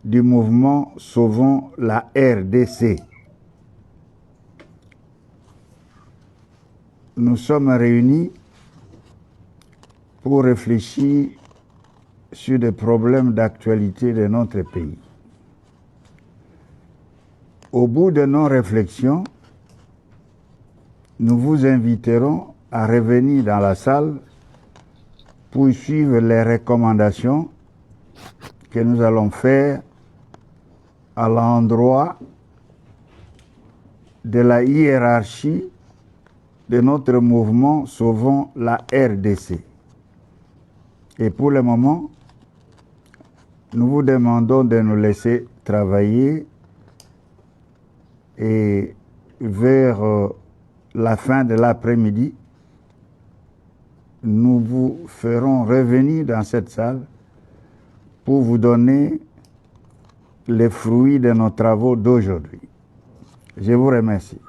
du mouvement Sauvons la RDC. Nous sommes réunis pour réfléchir sur des problèmes d'actualité de notre pays. Au bout de nos réflexions, nous vous inviterons à revenir dans la salle pour suivre les recommandations que nous allons faire à l'endroit de la hiérarchie de notre mouvement Sauvons la RDC. Et pour le moment, nous vous demandons de nous laisser travailler et vers la fin de l'après-midi, nous vous ferons revenir dans cette salle pour vous donner les fruits de nos travaux d'aujourd'hui. Je vous remercie.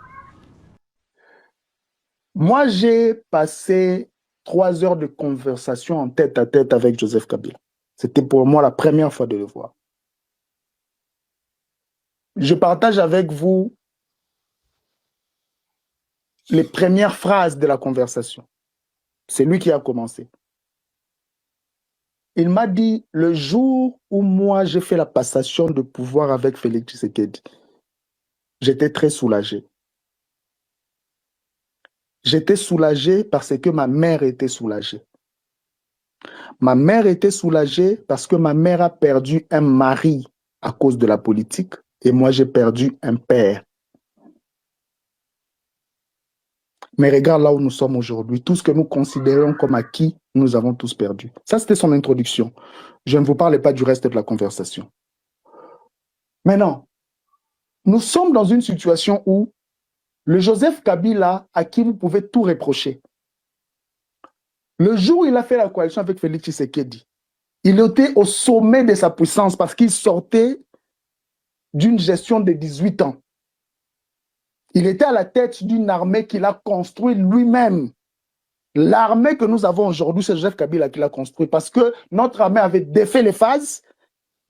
Moi, j'ai passé 3 heures de conversation en tête-à-tête avec Joseph Kabila. C'était pour moi la première fois de le voir. Je partage avec vous les premières phrases de la conversation. C'est lui qui a commencé. Il m'a dit, le jour où moi j'ai fait la passation de pouvoir avec Félix Tshisekedi, j'étais très soulagé. J'étais soulagé parce que ma mère était soulagée. Ma mère était soulagée parce que ma mère a perdu un mari à cause de la politique et moi j'ai perdu un père. Mais regarde là où nous sommes aujourd'hui. Tout ce que nous considérons comme acquis, nous avons tous perdu. Ça, c'était son introduction. Je ne vous parle pas du reste de la conversation. Maintenant, nous sommes dans une situation où le Joseph Kabila, à qui vous pouvez tout reprocher, le jour où il a fait la coalition avec Félix Tshisekedi, il était au sommet de sa puissance parce qu'il sortait d'une gestion de 18 ans. Il était à la tête d'une armée qu'il a construite lui-même. L'armée que nous avons aujourd'hui, c'est Joseph Kabila qui l'a construite parce que notre armée avait défait les phases.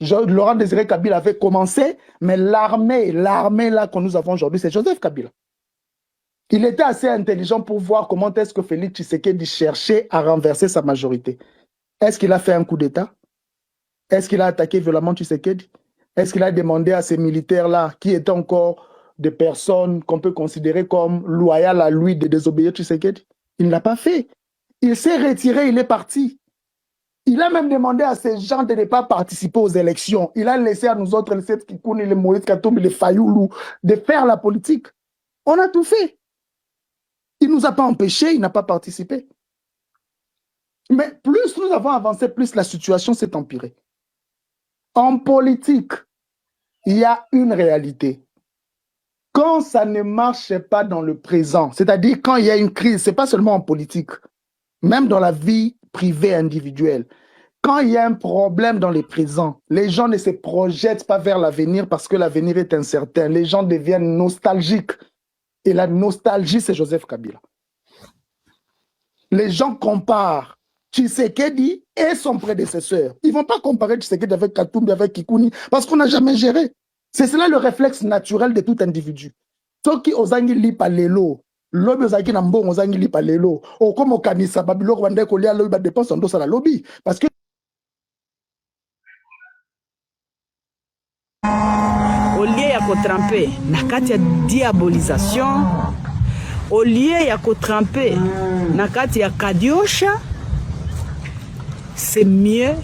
Laurent Désiré Kabila avait commencé, mais l'armée là que nous avons aujourd'hui, c'est Joseph Kabila. Il était assez intelligent pour voir comment est-ce que Félix Tshisekedi cherchait à renverser sa majorité. Est-ce qu'il a fait un coup d'État? Est-ce qu'il a attaqué violemment Tshisekedi? Est-ce qu'il a demandé à ces militaires-là, qui étaient encore des personnes qu'on peut considérer comme loyales à lui, de désobéir Tshisekedi? Il ne l'a pas fait. Il s'est retiré, il est parti. Il a même demandé à ces gens de ne pas participer aux élections. Il a laissé à nous autres, les Seth Kikouni, les Moïse Katumbi, les Fayoulou, de faire la politique. On a tout fait. Il ne nous a pas empêchés, il n'a pas participé. Mais plus nous avons avancé, plus la situation s'est empirée. En politique, il y a une réalité. Quand ça ne marche pas dans le présent, c'est-à-dire quand il y a une crise, ce n'est pas seulement en politique, même dans la vie privée individuelle, quand il y a un problème dans le présent, les gens ne se projettent pas vers l'avenir parce que l'avenir est incertain. Les gens deviennent nostalgiques. Et la nostalgie, c'est Joseph Kabila. Les gens comparent Tshisekedi et son prédécesseur. Ils ne vont pas comparer Tshisekedi avec Katumbi, avec Kikouni, parce qu'on n'a jamais géré. C'est cela le réflexe naturel de tout individu. Ceux qui osent lire par l'élo, lobby ozaki na mbongo ozangi lipa lelo okoma okanisa babiloko bande kolia lobby badepense ondosala lobby parce que au lieu ya kotrampe na kati ya diabolisation, au lieu ya kotrampe na kati ya kadiosha, c'est mieux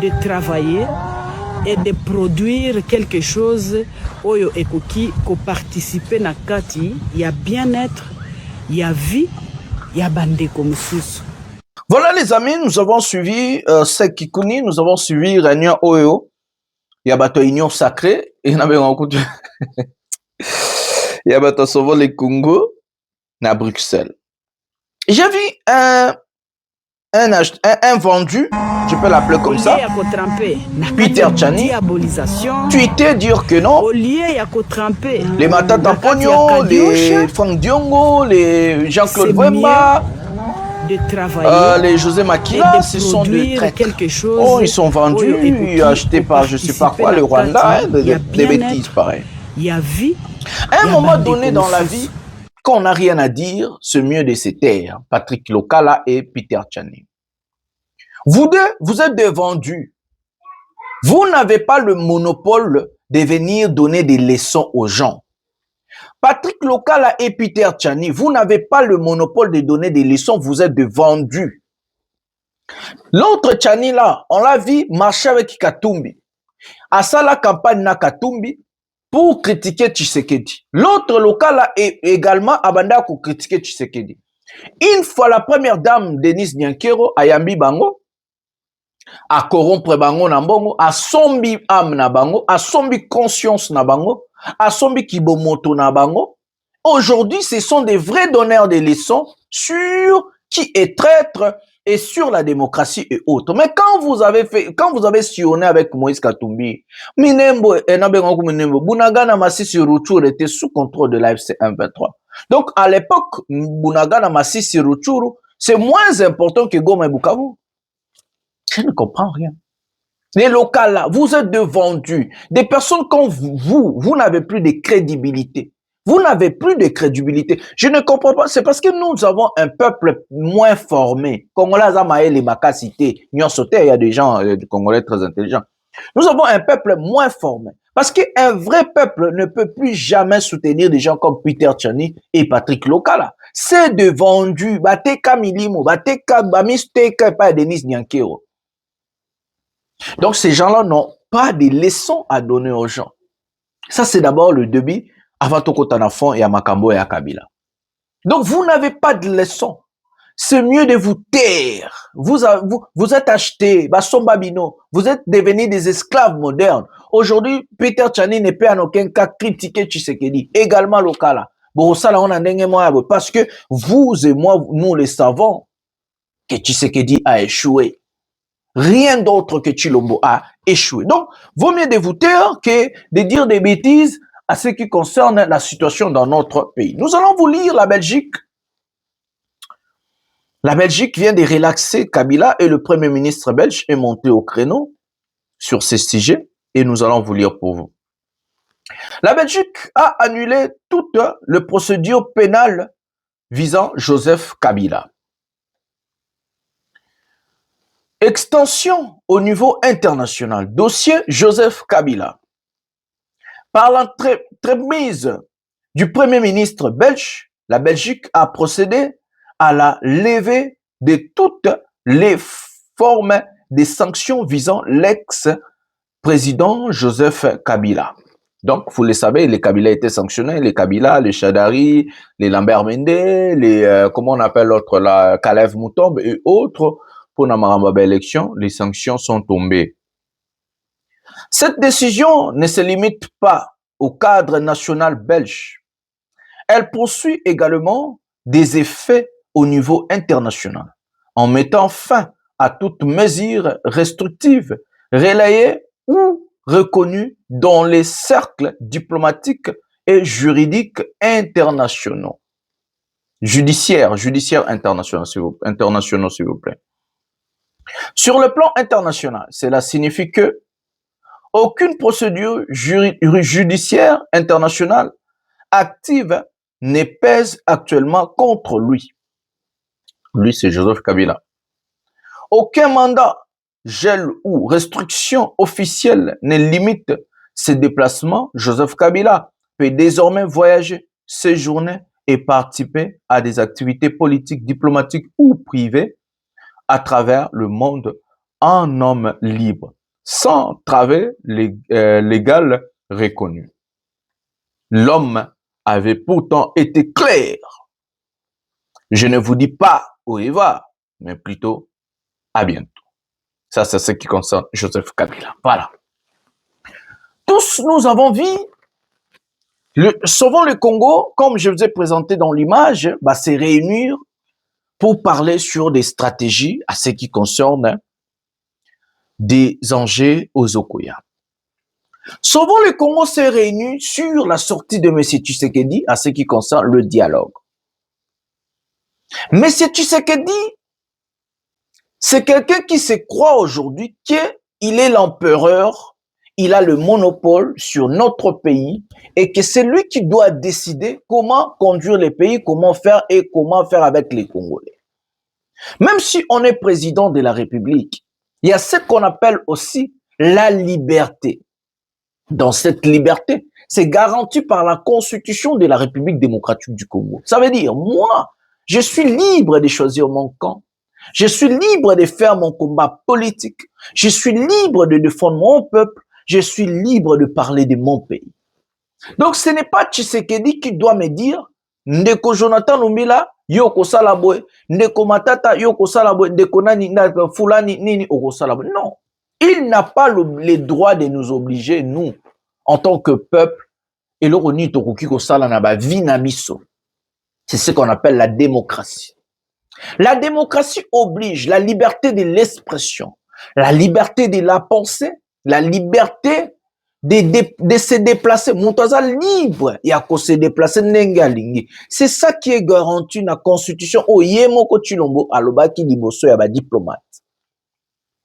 de travailler et de produire quelque chose oyo ekoki ko participer na kati ya bien-être, ya vie, ya bandeko mususu. Voilà les amis, nous avons suivi Sekikuni, nous avons suivi Réunion Oyo. Il y a bateau Union Sacrée, et il y a bateau Sauvant les Congo, à Bruxelles. J'ai vu un vendu, je peux l'appeler comme ça, Peter Tchani, tweeté dire que non, les Matata Pogno, les Franck Diongo, les Jean-Claude Wemba, les José Makila, ce sont des traîtres. Oh, ils sont vendus, achetés par je sais pas quoi, le Rwanda, des bêtises pareilles. À un moment donné dans la vie, quand on n'a rien à dire, c'est mieux de se taire. Patrick Lokala et Peter Tchani. Vous deux, vous êtes des vendus. Vous n'avez pas le monopole de venir donner des leçons aux gens. Patrick Lokala et Peter Tchani, vous n'avez pas le monopole de donner des leçons, vous êtes des vendus. L'autre Tchani là, on l'a vu marcher avec Katumbi. À ça la campagne na Katumbi pour critiquer Tshisekedi. L'autre Lokala est également abandonné pour critiquer Tshisekedi. Une fois la première dame Denise Nyankero a yambi bango, a corrompre bango na bango, a sombi âme na bango, a sombi conscience na bango, a sombi kibomoto na bango. Aujourd'hui, ce sont des vrais donneurs de leçons sur qui est traître et sur la démocratie et autres. Mais quand vous avez sillonné avec Moïse Katumbi, Minembo et Nabengo Minembo, Bunagana Massissi Rutshuru était sous contrôle de l'AFC 123. Donc, à l'époque, Bunagana Massissi Rutshuru, c'est moins important que Goma et Bukavu. Je ne comprends rien. Les locaux là, vous êtes de vendus. Des personnes comme vous n'avez plus de crédibilité. Vous n'avez plus de crédibilité. Je ne comprends pas. C'est parce que nous avons un peuple moins formé. Congolais, Zamaël et Makasité, il y a des gens du Congolais très intelligents. Nous avons un peuple moins formé. Parce qu'un vrai peuple ne peut plus jamais soutenir des gens comme Peter Tchani et Patrick Lokala. C'est de vendus. Bateka Milimo, Bateka Bamisteka et pas Denis Nyankero. Donc, ces gens-là n'ont pas de leçons à donner aux gens. Ça, c'est d'abord le début avant Toko Tanafon et à Makambo et à Kabila. Donc, vous n'avez pas de leçons. C'est mieux de vous taire. Vous êtes achetés, Basombabino. Vous êtes devenus des esclaves modernes. Aujourd'hui, Peter Tchani ne peut en aucun cas critiquer Tshisekedi. Également Lokala. Parce que vous et moi, nous le savons que Tshisekedi a échoué. Rien d'autre que Chilombo a échoué. Donc, vaut mieux de vous taire que de dire des bêtises à ce qui concerne la situation dans notre pays. Nous allons vous lire la Belgique. La Belgique vient de relaxer Kabila et le Premier ministre belge est monté au créneau sur ces sujets et nous allons vous lire pour vous. La Belgique a annulé toute la procédure pénale visant Joseph Kabila. Extension au niveau international. Dossier Joseph Kabila. Par l'entremise du Premier ministre belge, la Belgique a procédé à la levée de toutes les formes de sanctions visant l'ex-président Joseph Kabila. Donc, vous le savez, les Kabila étaient sanctionnés, les Kabila, les Chadari, les Lambert Mende, les, comment on appelle l'autre là, Kalev Moutombe et autres. Pour la Marambaba élection, les sanctions sont tombées. Cette décision ne se limite pas au cadre national belge. Elle poursuit également des effets au niveau international, en mettant fin à toute mesure restrictive, relayée ou reconnue dans les cercles diplomatiques et juridiques internationaux. Judiciaires internationaux, s'il vous plaît. Sur le plan international, cela signifie que aucune procédure judiciaire internationale active ne pèse actuellement contre lui. Lui, c'est Joseph Kabila. Aucun mandat, gel ou restriction officielle ne limite ses déplacements. Joseph Kabila peut désormais voyager, séjourner et participer à des activités politiques, diplomatiques ou privées à travers le monde en homme libre, sans travers légal reconnu. L'homme avait pourtant été clair. Je ne vous dis pas où il va, mais plutôt à bientôt. Ça, c'est ce qui concerne Joseph Kabila. Voilà. Tous nous avons vu, Sauvons le Congo, comme je vous ai présenté dans l'image, se réunir pour parler sur des stratégies à ce qui concerne des enjeux aux Okoya. Sauvons le Congo s'est réuni sur la sortie de M. Tshisekedi à ce qui concerne le dialogue. M. Tshisekedi, c'est quelqu'un qui se croit aujourd'hui qu'il est l'empereur, il a le monopole sur notre pays et que c'est lui qui doit décider comment conduire le pays, comment faire et comment faire avec les Congolais. Même si on est président de la République, il y a ce qu'on appelle aussi la liberté. Dans cette liberté, c'est garanti par la Constitution de la République démocratique du Congo. Ça veut dire, moi, je suis libre de choisir mon camp. Je suis libre de faire mon combat politique. Je suis libre de défendre mon peuple. Je suis libre de parler de mon pays. Donc, ce n'est pas Tshisekedi qui doit me dire, Ndeko Jonathan Lumbila, yoko salaboy, Ndeko Matata, yoko salaboy, Ndeko nani, fulani, nini, oko salaboy. Non. Il n'a pas le droit de nous obliger, nous, en tant que peuple, et le roni tokuki ko sala na ba vi na biso. C'est ce qu'on appelle la démocratie. La démocratie oblige la liberté de l'expression, la liberté de la pensée, la liberté de se déplacer. Montaza libre, il y a qu'à se déplacer n'engalingi. C'est ça qui est garanti dans la Constitution. Oyemo ko chilombo alobaki liboso ya ba diplomate.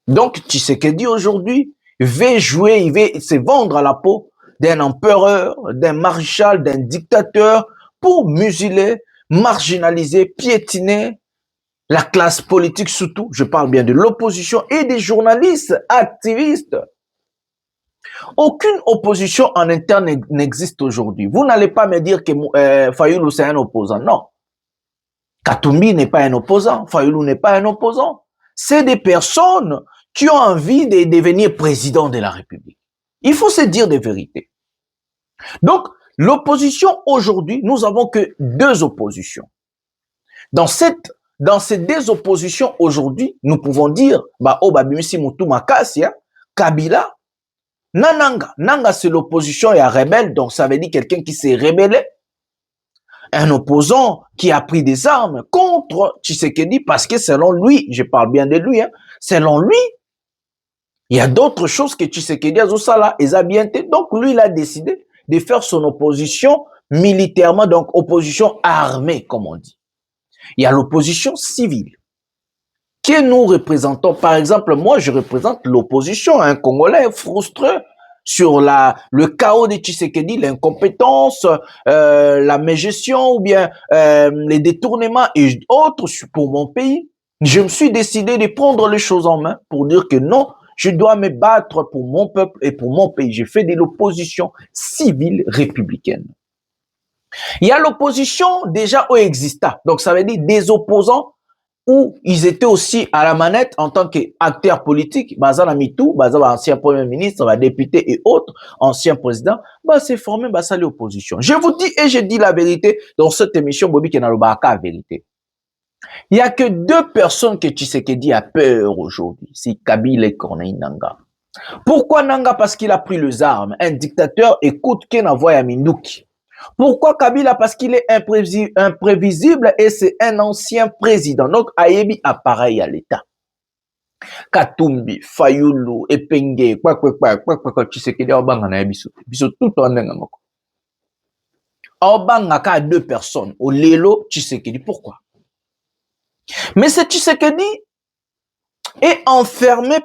Donc, Tshisekedi aujourd'hui veut jouer, il veut se vendre à la peau d'un empereur, d'un maréchal, d'un dictateur pour museler, marginaliser, piétiner la classe politique surtout. Je parle bien de l'opposition et des journalistes, activistes. Aucune opposition en interne n'existe aujourd'hui. Vous n'allez pas me dire que Fayoulou c'est un opposant. Non. Katumbi n'est pas un opposant. Fayoulou n'est pas un opposant. C'est des personnes qui ont envie de devenir président de la République. Il faut se dire des vérités. Donc, l'opposition aujourd'hui, nous avons que deux oppositions. Dans ces deux oppositions aujourd'hui, nous pouvons dire, Obabimisi Moutou Makassia, Kabila, Nananga. Nanga, c'est l'opposition et un rebelle, donc ça veut dire quelqu'un qui s'est rébellé. Un opposant qui a pris des armes contre Tshisekedi parce que selon lui, je parle bien de lui, selon lui, il y a d'autres choses que Tshisekedi a Zosala et Zabiente. Donc lui, il a décidé de faire son opposition militairement, donc opposition armée, comme on dit. Il y a l'opposition civile que nous représentons. Par exemple, moi, je représente l'opposition, un Congolais frustré sur le chaos de Tshisekedi, l'incompétence, la mégestion ou bien les détournements et autres pour mon pays. Je me suis décidé de prendre les choses en main pour dire que non, je dois me battre pour mon peuple et pour mon pays. J'ai fait de l'opposition civile républicaine. Il y a l'opposition déjà où exista. Donc ça veut dire des opposants où ils étaient aussi à la manette en tant qu'acteurs politiques, Bazala Mitou, Bazala ancien premier ministre, député et autres, ancien président, c'est formé ça l'opposition. Je vous dis et je dis la vérité dans cette émission, Bobby Kenalobaka, la vérité. Il n'y a que deux personnes que Tshisekedi a peur aujourd'hui, c'est Kabila et Corneille Nangaa. Pourquoi Nangaa? Parce qu'il a pris les armes. Un dictateur écoute Kenavoya Yaminduki. Pourquoi Kabila? Parce qu'il est imprévisible et c'est un ancien président. Donc, Ayebi appareil à l'État. Katumbi, Fayoulou, Epenge, Tshisekedi, Obanga na Yabiso. Biso tout en Nengamoko. Obanga ka deux personnes. Au Lelo, Tshisekedi. Pourquoi? Mais ce Tshisekedi est enfermé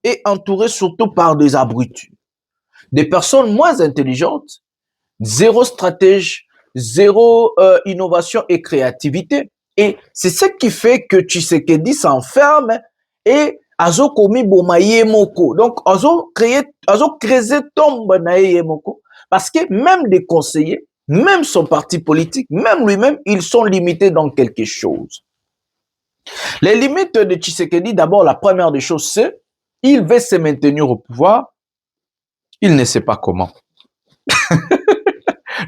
et entouré surtout par des abrutis. Des personnes moins intelligentes, zéro stratège, zéro innovation et créativité. Et c'est ce qui fait que Tshisekedi s'enferme et azo komi bomaye moko. Donc azo créé tombe naye moko parce que même des conseillers, même son parti politique, même lui-même, ils sont limités dans quelque chose. Les limites de Tshisekedi, d'abord la première des choses, c'est il veut se maintenir au pouvoir, il ne sait pas comment.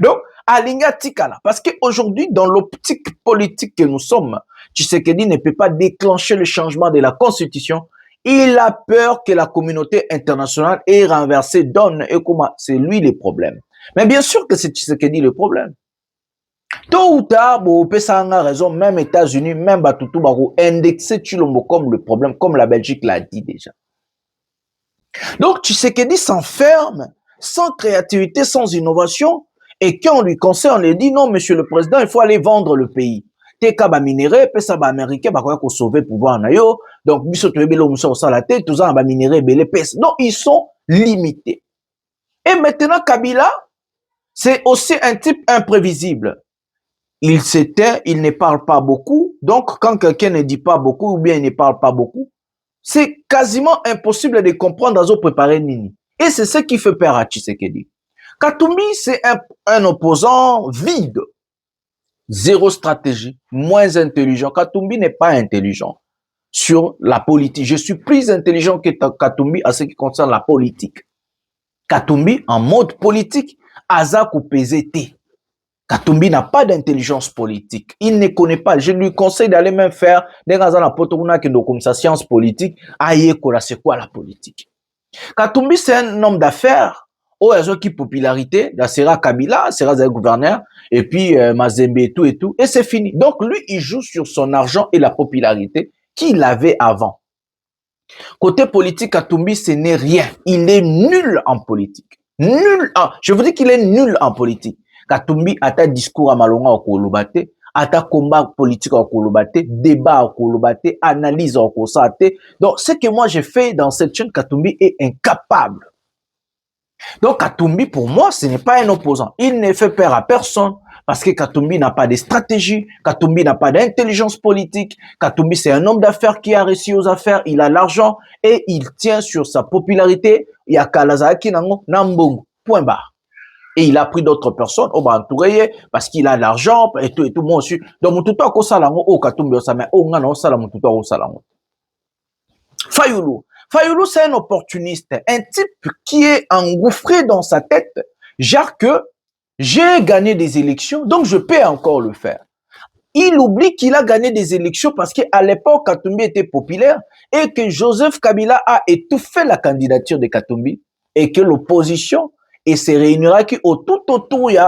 Donc Alinga Tikala, parce qu'aujourd'hui, dans l'optique politique que nous sommes, Tshisekedi ne peut pas déclencher le changement de la constitution. Il a peur que la communauté internationale ait renversé donne et comment. C'est lui le problème. Mais bien sûr que c'est Tshisekedi le problème. Tôt ou tard, ça a raison, même États-Unis, même Batutu Baro, indexé Chilombo comme le problème, comme la Belgique l'a dit déjà. Donc Tshisekedi s'enferme sans créativité, sans innovation. Et quand on lui conseille, on lui dit non, monsieur le président, il faut aller vendre le pays. Teka ba minéré, pesa ba américain, ba quoi qu'on sauve pouvoir na yo. Donc, biso to ebelo muso sa la tête, tous en ba minéré, belé pesa. Donc, ils sont limités. Et maintenant, Kabila, c'est aussi un type imprévisible. Il s'éteint, il ne parle pas beaucoup. Donc, quand quelqu'un ne dit pas beaucoup ou bien il ne parle pas beaucoup, c'est quasiment impossible de comprendre à préparer Nini. Et c'est ce qui fait peur à Tshisekedi. Katumbi, c'est un opposant vide. Zéro stratégie, moins intelligent. Katumbi n'est pas intelligent sur la politique. Je suis plus intelligent que Katumbi à ce qui concerne la politique. Katumbi, en mode politique, Azak ou PZT. Katumbi n'a pas d'intelligence politique. Il ne connaît pas. Je lui conseille d'aller même faire des raisons la potoruna qui comme sa science politique. Aïe, c'est quoi la politique? Katumbi, c'est un homme d'affaires. Oh, il y a qui popularité, là, sera Kabila, sera le gouverneur, et puis Mazembe et tout, et c'est fini. Donc lui, il joue sur son argent et la popularité qu'il avait avant. Côté politique, Katumbi, ce n'est rien. Il est nul en politique. Nul. Je vous dis qu'il est nul en politique. Katumbi a ta discours à Malonga au Kolobate, a ta combat politique au Kolobate, débat au Kolobate, analyse au Kolobate. Donc, ce que moi j'ai fait dans cette chaîne, Katumbi est incapable. Donc Katumbi, pour moi, ce n'est pas un opposant. Il ne fait peur à personne parce que Katumbi n'a pas de stratégie, Katumbi n'a pas d'intelligence politique, Katumbi c'est un homme d'affaires qui a réussi aux affaires, il a l'argent et il tient sur sa popularité. Il y a Kalazaki Nango, Nambong, point barre. Et il a pris d'autres personnes, au entouré parce qu'il a l'argent et tout, moi aussi. Donc mon tuto ko salango, oh Katumbi osame, oh ngana osala mon tuto salango. Fayulu, c'est un opportuniste, un type qui est engouffré dans sa tête, genre que j'ai gagné des élections, donc je peux encore le faire. Il oublie qu'il a gagné des élections parce qu'à l'époque, Katumbi était populaire et que Joseph Kabila a étouffé la candidature de Katumbi et que l'opposition se réunira tout autour de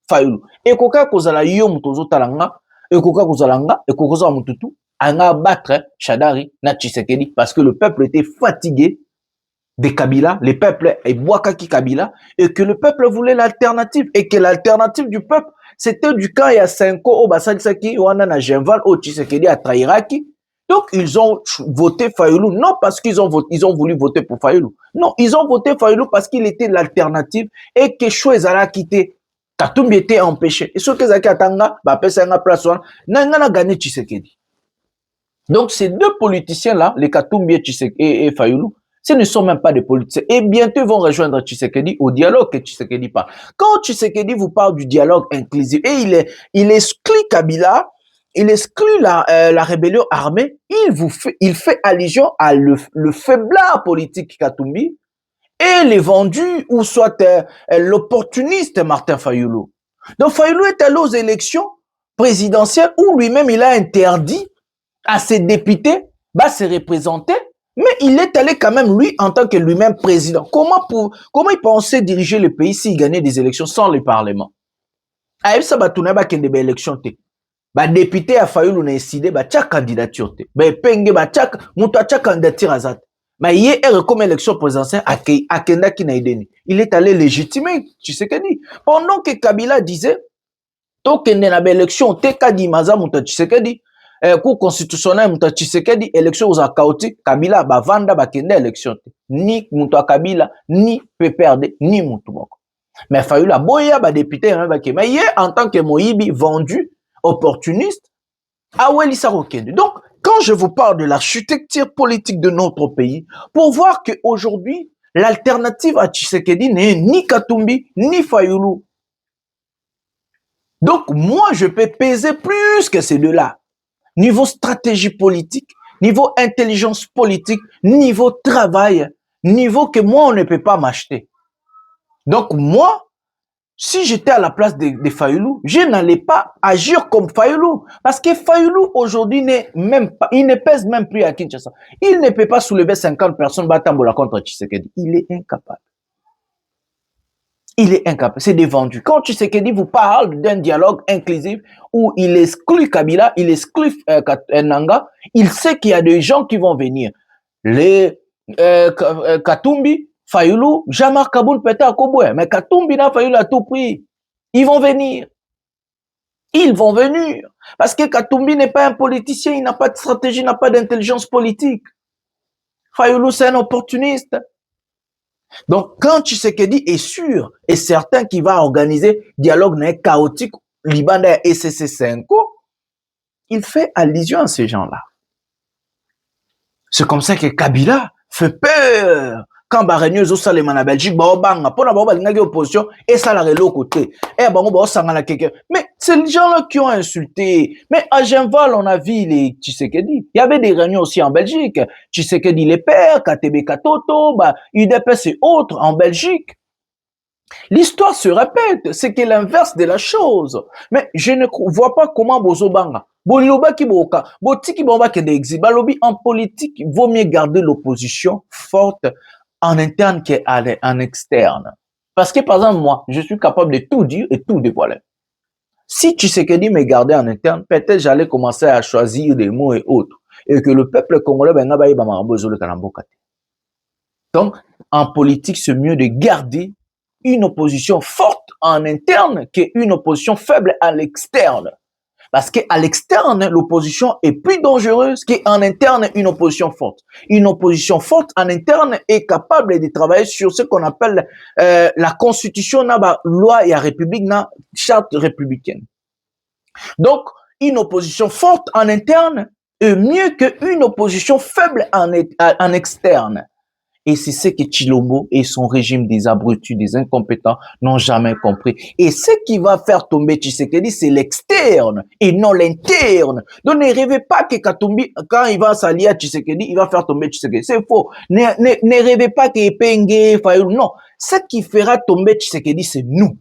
Fayulu. Et koka kozala yo mutozo talanga, et koka kozalanga, et koka kozala mututu, à battre Shadari na Tshisekedi parce que le peuple était fatigué de Kabila, le peuple est Bouakaki Kabila et que le peuple voulait l'alternative et que l'alternative du peuple c'était du camp il y a 5 ans au Bassalisaki Wana na Genval au Tshisekedi à Trairaki. Donc ils ont voté Fayulu non parce qu'ils ont voulu voter pour Fayulu. Non, ils ont voté Fayulu parce qu'il était l'alternative et que Chouezala a quitté. Katumbi était empêché. Et ce que Zaki Atanga, bah pesa nga place n'a gagné Tshisekedi. Donc, ces deux politiciens-là, les Katumbi et Fayulu, ce ne sont même pas des politiciens. Et bientôt, ils vont rejoindre Tshisekedi au dialogue que Tshisekedi parle. Quand Tshisekedi vous parle du dialogue inclusif, et il exclut Kabila, il exclut la rébellion armée, il fait allusion à le faiblard politique Katumbi et les vendus, ou soit l'opportuniste Martin Fayulu. Donc, Fayulu est allé aux élections présidentielles où lui-même, il a interdit à ses députés se représenter, mais il est allé quand même, lui, en tant que lui-même président. Comment il pensait diriger le pays s'il gagnait des élections sans le Parlement? Aïe, ça va tourner à des élections. Député a fallu nous décider, chaque candidature. Penge, chaque candidature à mais hier, comme élection présidentielle, à Kenda qui n'a aidé. Il est allé légitimer, tu sais qu'il dit. Pendant que Kabila disait, tant qu'il n'y a pas d'élection, t'es qu'à dire, tu sais qu'il dit. Cour constitutionnel muta Tshisekedi élection aux chaotique Kabila ba vanda ba kende élection ni muta Kabila ni peut perdre ni mutu moko Mais Fayulu la boya, député, mais hier, en tant que Moïbi vendu, opportuniste, Awelissa Rokende. Donc, quand je vous parle de l'architecture politique de notre pays, pour voir qu'aujourd'hui, l'alternative à Tshisekedi n'est ni Katumbi, ni Fayulu. Donc, moi, je peux peser plus que ces deux-là. Niveau stratégie politique, niveau intelligence politique, niveau travail, niveau que moi, on ne peut pas m'acheter. Donc, moi, si j'étais à la place de Fayulu, je n'allais pas agir comme Fayulu. Parce que Fayulu, aujourd'hui, il ne pèse même plus à Kinshasa. Il ne peut pas soulever 50 personnes Batambola contre Tshisekedi. Il est incapable. Il est incapable. C'est des vendus. Quand Tshisekedi vous parle d'un dialogue inclusif où il exclut Kabila, il exclut Nanga, il sait qu'il y a des gens qui vont venir. Les Katumbi, Fayulu, Jamar Kaboun peut-être à Koboué, mais Katumbi n'a Fayulu à tout prix. Ils vont venir. Ils vont venir. Parce que Katumbi n'est pas un politicien, il n'a pas de stratégie, il n'a pas d'intelligence politique. Fayulu, c'est un opportuniste. Donc, quand Tshisekedi est sûr et certain qu'il va organiser dialogue chaotique Libanais et SCC5, il fait allusion à ces gens-là. C'est comme ça que Kabila fait peur. Quand Barreneus au Salema en Belgique, Baobanga, pour la Baobanga opposition, et ça la l'autre côté. Et Bango Sangana quelqu'un. Mais c'est les gens-là qui ont insulté. Mais à Genval, on a vu les Tshisekedi. Il y avait des réunions aussi en Belgique. Tshisekedi les pères, KTB Katoto, UDPS et autres en Belgique. L'histoire se répète. C'est que l'inverse de la chose. Mais je ne vois pas comment Bozobanga. Boliloba ki boka. Botiki bomba ke de exil. Balobi en politique, il vaut mieux garder l'opposition forte en interne qu'en externe. Parce que, par exemple, moi, je suis capable de tout dire et tout dévoiler. Si Tshisekedi me gardait en interne, peut-être j'allais commencer à choisir des mots et autres. Et que le peuple congolais, donc, en politique, c'est mieux de garder une opposition forte en interne qu'une opposition faible à l'externe. Parce qu'à l'externe, l'opposition est plus dangereuse qu'en interne, une opposition forte. Une opposition forte en interne est capable de travailler sur ce qu'on appelle la constitution, la loi et la république, la charte républicaine. Donc, une opposition forte en interne est mieux qu'une opposition faible en externe. Et c'est ce que Tshilombo et son régime des abrutis, des incompétents n'ont jamais compris. Et ce qui va faire tomber Tshisekedi, c'est l'externe et non l'interne. Donc ne rêvez pas que Katumbi, quand il va s'allier à Tshisekedi, il va faire tomber Tshisekedi. C'est faux. Ne rêvez pas que Penge, Fayulu, non. Ce qui fera tomber Tshisekedi, c'est nous.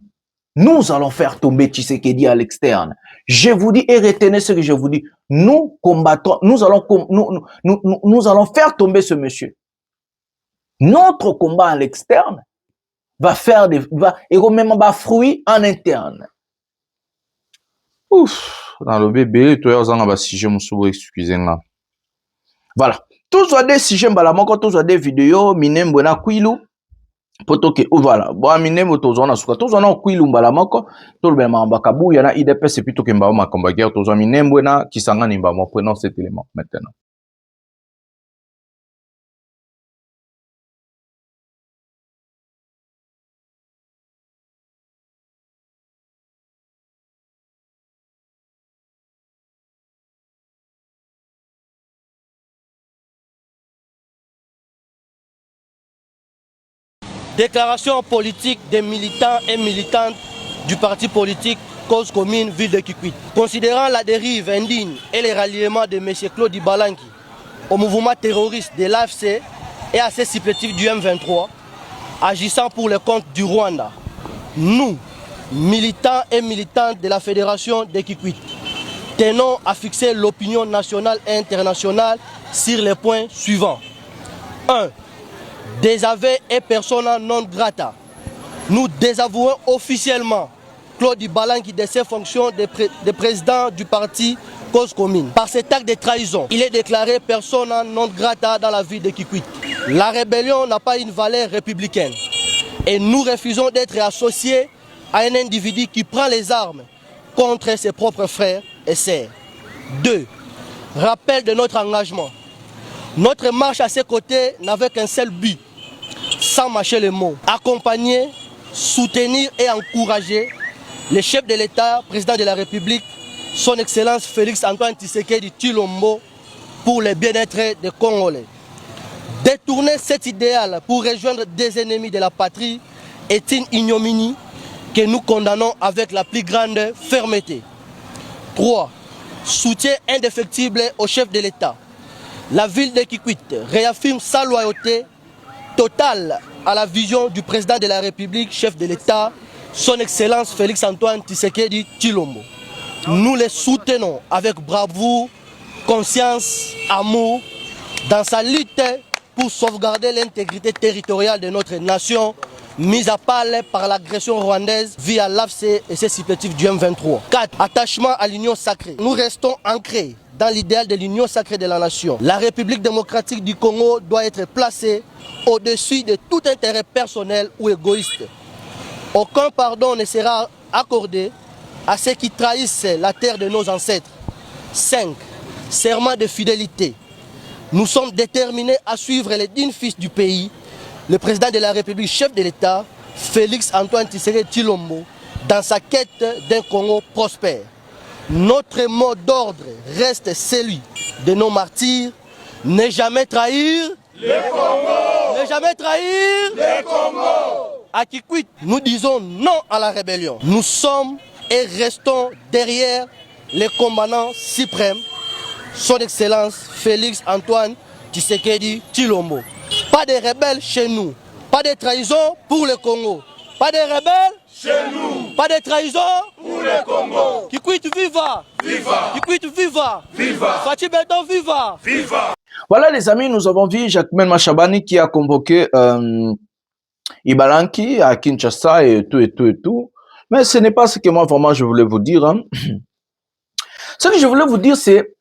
Nous allons faire tomber Tshisekedi à l'externe. Je vous dis et retenez ce que je vous dis. Nous combattons, nous allons faire tomber ce monsieur. Notre combat à l'externe va faire et même fruit en interne. Ouf, dans le bébé, toi, vous avez un sujet, excusez-moi. Voilà. Tous les sujets, tous les vidéos, minem buena kwilu, poto ke voilà. Bon minem tous on a suka, tous on a kwilu mbala moko, tout le même mbakabu yana IDPS plutôt que mbama makomba guerre, tous on minem buena kisanga nimba mo prenons cet élément maintenant. Déclaration politique des militants et militantes du parti politique Cause Commune Ville de Kikwit. Considérant la dérive indigne et les ralliements de M. Claude Ibalangi au mouvement terroriste de l'AFC et à ses supplétifs du M23, agissant pour le compte du Rwanda, nous, militants et militantes de la Fédération de Kikwit, tenons à fixer l'opinion nationale et internationale sur les points suivants. 1. Désaveu et persona non grata. Nous désavouons officiellement Claude Ibalangi de ses fonctions de président du parti Cause Commune. Par cet acte de trahison, il est déclaré persona non grata dans la ville de Kikwit. La rébellion n'a pas une valeur républicaine et nous refusons d'être associés à un individu qui prend les armes contre ses propres frères et sœurs. 2. Rappel de notre engagement. Notre marche à ses côtés n'avait qu'un seul but, sans mâcher les mots, accompagner soutenir et encourager le chef de l'État, président de la République, son Excellence Félix Antoine Tshisekedi Tshilombo, pour le bien-être des Congolais. Détourner cet idéal pour rejoindre des ennemis de la patrie est une ignominie que nous condamnons avec la plus grande fermeté. 3. Soutien indéfectible au chef de l'État. La ville de Kikwit réaffirme sa loyauté totale à la vision du président de la République, chef de l'État, son Excellence Félix Antoine Tshisekedi Tshilombo. Nous les soutenons avec bravoure, conscience, amour, dans sa lutte pour sauvegarder l'intégrité territoriale de notre nation, mise à part par l'agression rwandaise via l'AFC et ses supplétifs du M23. 4. Attachement à l'union sacrée. Nous restons ancrés dans l'idéal de l'union sacrée de la nation. La République démocratique du Congo doit être placée au-dessus de tout intérêt personnel ou égoïste. Aucun pardon ne sera accordé à ceux qui trahissent la terre de nos ancêtres. 5. Serment de fidélité. Nous sommes déterminés à suivre les dignes fils du pays, le président de la République, chef de l'État, Félix Antoine Tshisekedi Tshilombo, dans sa quête d'un Congo prospère. Notre mot d'ordre reste celui de nos martyrs, ne jamais trahir le Congo. Ne jamais trahir le Congo. À Kikwit, nous disons non à la rébellion. Nous sommes et restons derrière les commandants suprêmes, son Excellence Félix Antoine Tshisekedi Tshilombo. Pas de rebelles chez nous, pas de trahison pour le Congo. Pas de rebelles chez nous, pas de trahison pour le Congo. Kikwit viva, viva. Kikwit viva, viva. Fachi Beton viva, viva. Voilà les amis, nous avons vu Jacquemaine Machabani qui a convoqué Ibalanki à Kinshasa et tout. Mais ce n'est pas ce que moi vraiment je voulais vous dire. Hein. Ce que je voulais vous dire, c'est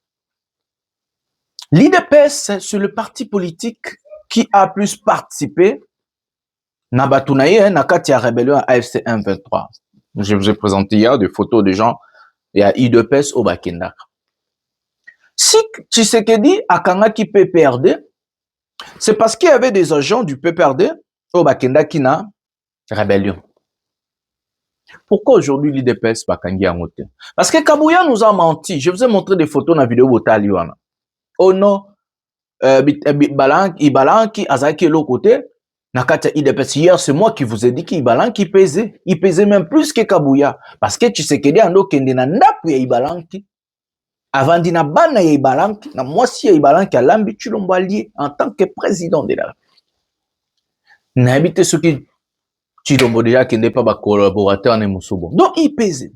l'IDPS, c'est le parti politique qui a plus participé na Batunaye, na Katia Rébellion à AFC 1-23. Je vous ai présenté hier des photos de gens et à IDPS au Bakindaka. Si Tshisekedi a Kangaki PPRD, c'est parce qu'il y avait des agents du PPRD au Bakindaka qui n'a Rébellion. Pourquoi aujourd'hui l'IDPS Bakangi a monté? Parce que Kabouya nous a menti. Je vous ai montré des photos dans la vidéo Botaliwana. Oh non, Ibalanki Azaki l'autre côté, Nakata IDPS. Hier, c'est moi qui vous ai dit qu'Ibalanki pesait. Il pesait même plus que Kabouya. Parce que Tshisekedi ando kende na ndapu ya Ibalanki. Avant dina bana ya Ibalanki, na mwasi ya Ibalanki a lambi Tshilombo allié en tant que président de la République. Na habité ce qui Tshilombo déjà qui n'est pas ba collaborateur ne Moussobo. Donc il pesait.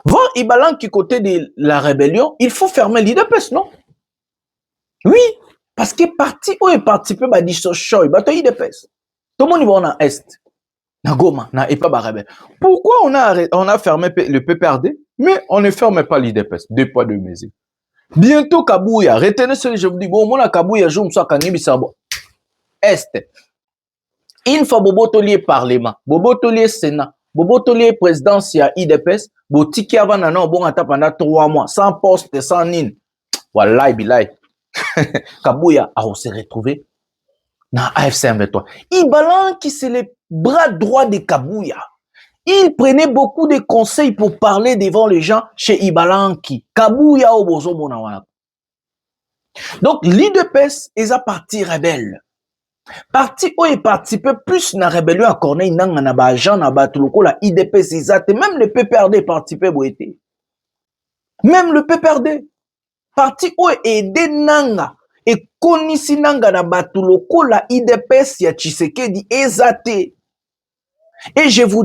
Voir Ibalanki côté de la rébellion, il faut fermer l'IDPS, non? Oui, parce que parti où est participé à dissociation, il y IDPS. Tout le monde va en Est, na Goma, na et pas rebelle. Pourquoi on a fermé le PPRD, mais on ne ferme pas l'IDPS? Deux poids, deux mesures. Bientôt Kabouya, retenez ce que je vous dis, bon, mon Kabouya joue ça Kanibi Sabo. Est. Une fois Bobotolier Parlement, Bobotolier Sénat, Bobotolier présidence à IDPS, Botiki avant non bon attend pendant 3 mois, sans poste, sans nin. Wallahi bilay. Kabouya a se retrouvé dans AFC 23. Ibalanki, c'est le bras droit de Kabouya. Il prenait beaucoup de conseils pour parler devant les gens chez Ibalanki. Kabouya au bozo monawana. Donc, l'IDPS est à parti rebelle. Parti où il participait plus na rébellion à Corneille, na Bajan, na Batuloko, la IDPS, même le PPRD participait boité. Même le PPRD. Parti où aidé nanga et konisi nanga na Batuloko, la IDPS ya Tshisekedi ezate. Et je vous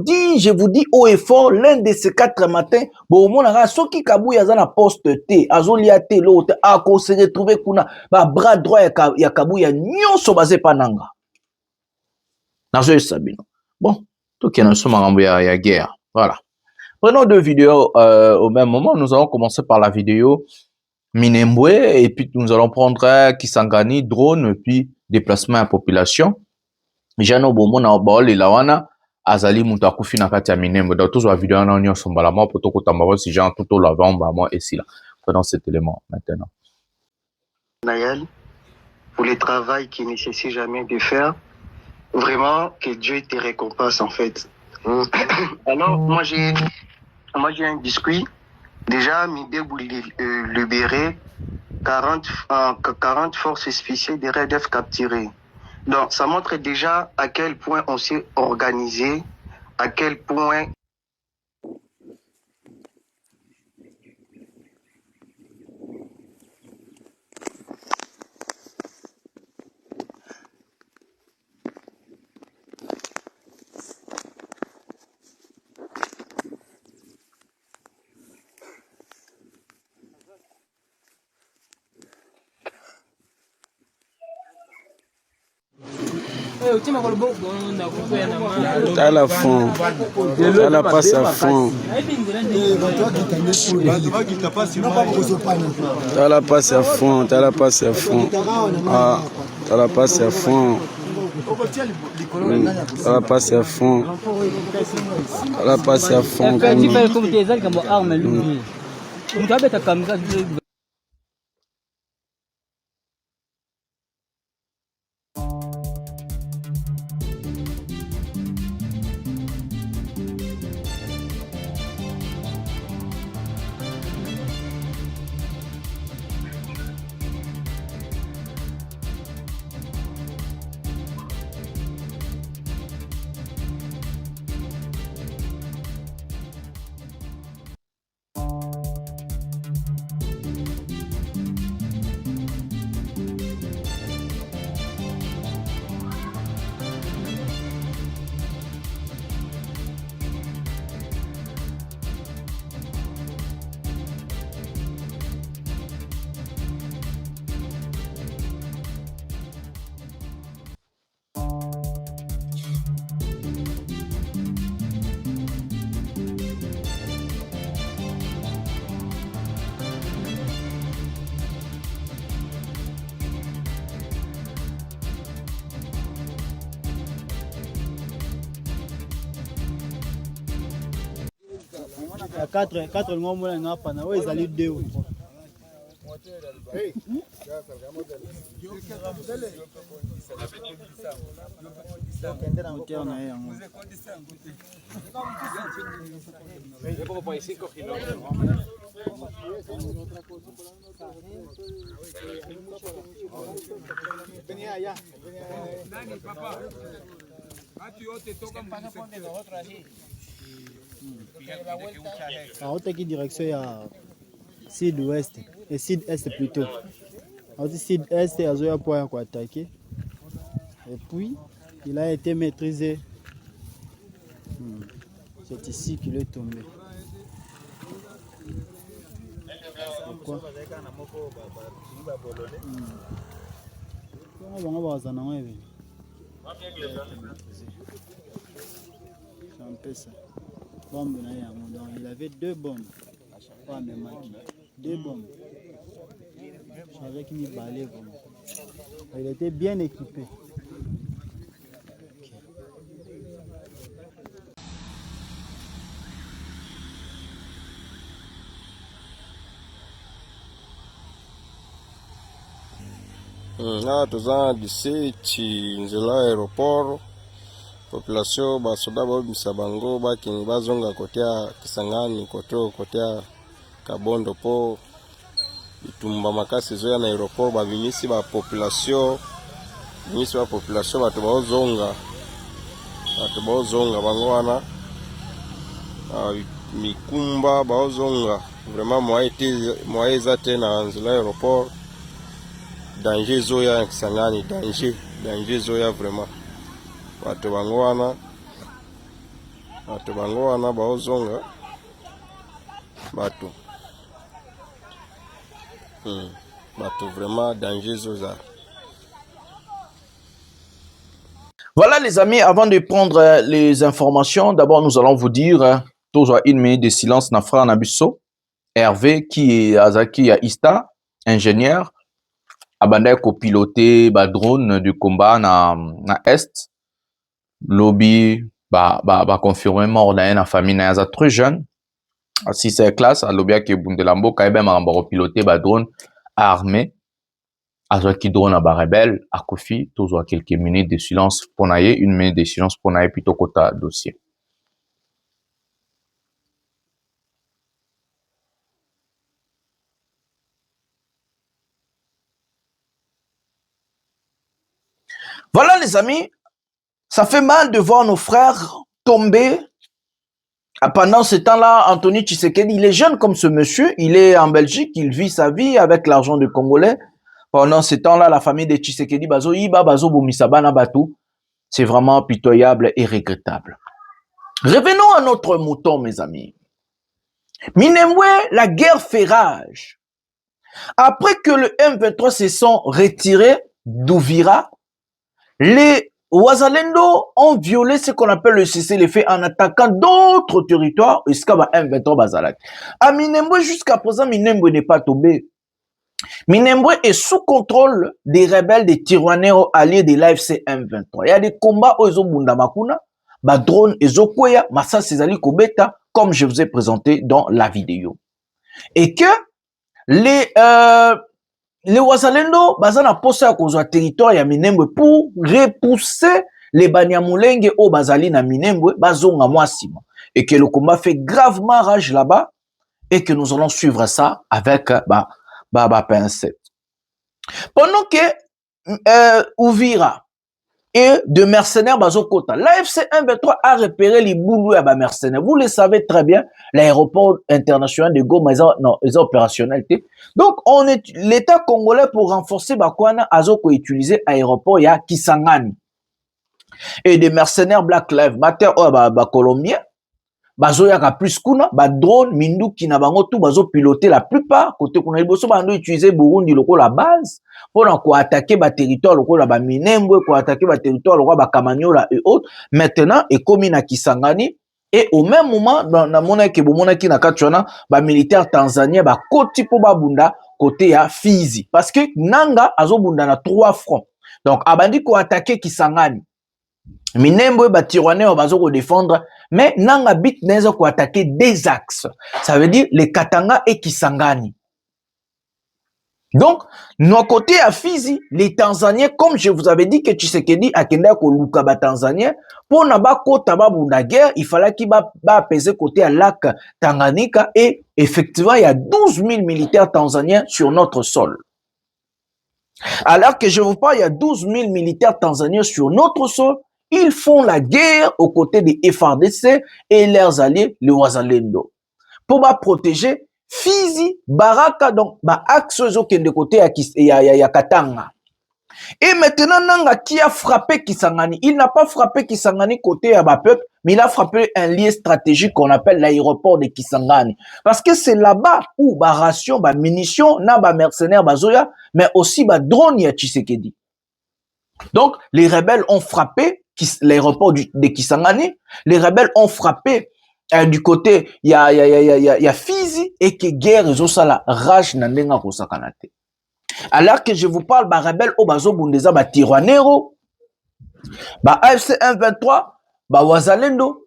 dis haut et fort, l'un de ces 4 matins, bon, mon ara, soki Kabouya za na poste T, azolia T, l'autre, ako se retrouver kuna, ba bras droit ya Kabouya, nyonso basé pananga. Nazo sabino. Bon, tout qui est dans ce moment, il y a guerre. Voilà. Prenons 2 vidéos au même moment. Nous allons commencer par la vidéo Minembwe, et puis nous allons prendre Kisangani, drone, et puis déplacement à population. Jano Bomo na Baol et Lawana. Azali Moutakufi na kati ya Minembwe. Dans tous les vidéos, on a un son balama pour tout le si j'ai tout au lavant, moi ici là. Prenons cet élément maintenant. Nayel, pour le travail qui ne cesse jamais de faire, Vraiment, que Dieu te récompense en fait. Alors, moi j'ai un biscuit. Déjà, Midebou libéré, 40 forces spéciales des RDF capturées. Donc, ça montre déjà à quel point on s'est organisé, à quel point T'as la fond, t'as la passe à fond. T'as la passe à fond, t'as la passe à fond. Ah, t'as la passe à fond. T'as la passe à fond. T'as la passe à fond. Quatre ngombo na hapa na wewe zali 2 ou 3. Qui direction à sud-ouest et sud-est plutôt. Sud-est à Zoya pour attaquer. Et puis il a été maîtrisé. C'est ici qu'il est tombé. Pourquoi? C'est un peu ça. Bombe, il avait 2 bombes. Pas même 2 bombes. Avec une balai. Il était bien équipé. Toza 17 nzela aéroport. Population basoda babimisa bango bakini bazonga kotea Kisangani kotea Kabondo po itumba makasi zoya na aéroport babimisi ba population bato baozonga bango wana mikumba baozonga vraiment moye eza te na nzela aéroport danger zoya ya Kisangani danger zoya vraiment bato bango wana baozonga bato vraiment danger zoza. Voilà les amis, avant de prendre les informations, d'abord nous allons vous dire toujours 1 minute de silence na frère Nabiso Hervé qui est Azaki à Ista, ingénieur abandai copiloter ba drone du combat na est lobby ba confirmer mort na famille na za très jeune à 6e classe à lobby ke bundelambo ka ba piloter ba drone armé azwaki drone na ba rebelle akufi tozwa quelques minutes de silence pour na ye, 1 minute de silence pour na ye, puis tokota dossier. Voilà les amis, ça fait mal de voir nos frères tomber. Pendant ce temps-là, Anthony Tshisekedi, il est jeune comme ce monsieur, il est en Belgique, il vit sa vie avec l'argent des Congolais. Pendant ce temps-là, la famille de Tshisekedi, Bazo Iba, Bazo Bomisabana Batou, c'est vraiment pitoyable et regrettable. Revenons à notre mouton, mes amis. Minembwe, la guerre fait rage. Après que le M23 se sont retirés d'Ouvira, les Wazalendo ont violé ce qu'on appelle le cessez-le-feu en attaquant d'autres territoires jusqu'à M23 Bazalak. À Minembwe, jusqu'à présent, Minembwe n'est pas tombé. Minembwe est sous contrôle des rebelles des Tiroanero alliés de l'AFC M23. Il y a des combats aux Bundamakuna, drone et Zokoya, Massa Césali Kobeta, comme je vous ai présenté dans la vidéo. Et que les Wazalendo, bazana posa kozwa territoire ya Minembwe pour repousser les Banyamulenge au Bazali na Minembwe, bazonga mwasima. Et que le combat fait gravement rage là-bas et que nous allons suivre ça avec pincette. Pendant que Ouvira et de mercenaires bazokota, l'AFC 123 a repéré les boulous à mercenaires. Vous le savez très bien, l'aéroport international de Goma est opérationnel. Donc, l'État congolais pour renforcer Bakwana Azoko utiliser l'aéroport ya Kisangani. Et des mercenaires Black Lives Matter colombiens, bazo yaka plus kuna, drone mindu kina bango tout bazo piloter la plupart côté qu'on a bosso bando utiliser Burundi loko la base pour attaquer ba territoire loko la ba Minembwe, pour attaquer ba territoire loko ba Kamanyola et autres. Maintenant et comme na Kisangani et au même moment dans na mona ke bomona ki na katchona ba militaire tanzanien ba koti po ba bunda côté ya Fizi parce que nanga azo bunda na 3 fronts. Donc abandi ko attaquer Kisangani. Minembwe batirouanais bazo ko défendre mais nanga bit neza ko attaquer des axes. Ça veut dire les Katanga et Kisangani. Donc, nos côtés à Fizi, les Tanzaniens, comme je vous avais dit que Tshisekedi a kenda ko luka ba Tanzanien, pour na ba kota ba bunda guerre, il fallait qu'il ba apaiser côté à lac Tanganyika et effectivement, il y a 12 000 militaires tanzaniens sur notre sol. Alors que je vous parle, il y a 12 000 militaires tanzaniens sur notre sol, ils font la guerre aux côtés des FARDC et leurs alliés, les Wazalendo, pour protéger Fizi, Baraka, donc, axe de côté à Katanga. Et maintenant, Nanga qui a frappé Kisangani, il n'a pas frappé Kisangani côté à peuple, mais il a frappé un lieu stratégique qu'on appelle l'aéroport de Kisangani. Parce que c'est là-bas où ration, munitions, mercenaires, Zoya, mais aussi drone ya Tshisekedi. Donc, les rebelles ont frappé l'aéroport de Kisangani, les rebelles ont frappé du côté, il y a Fizi et que guerre la rage nandenga kosakanate. Alors que je vous parle, rebelle au bazo bundeza Tiroanero, AFC 123, Wazalendo,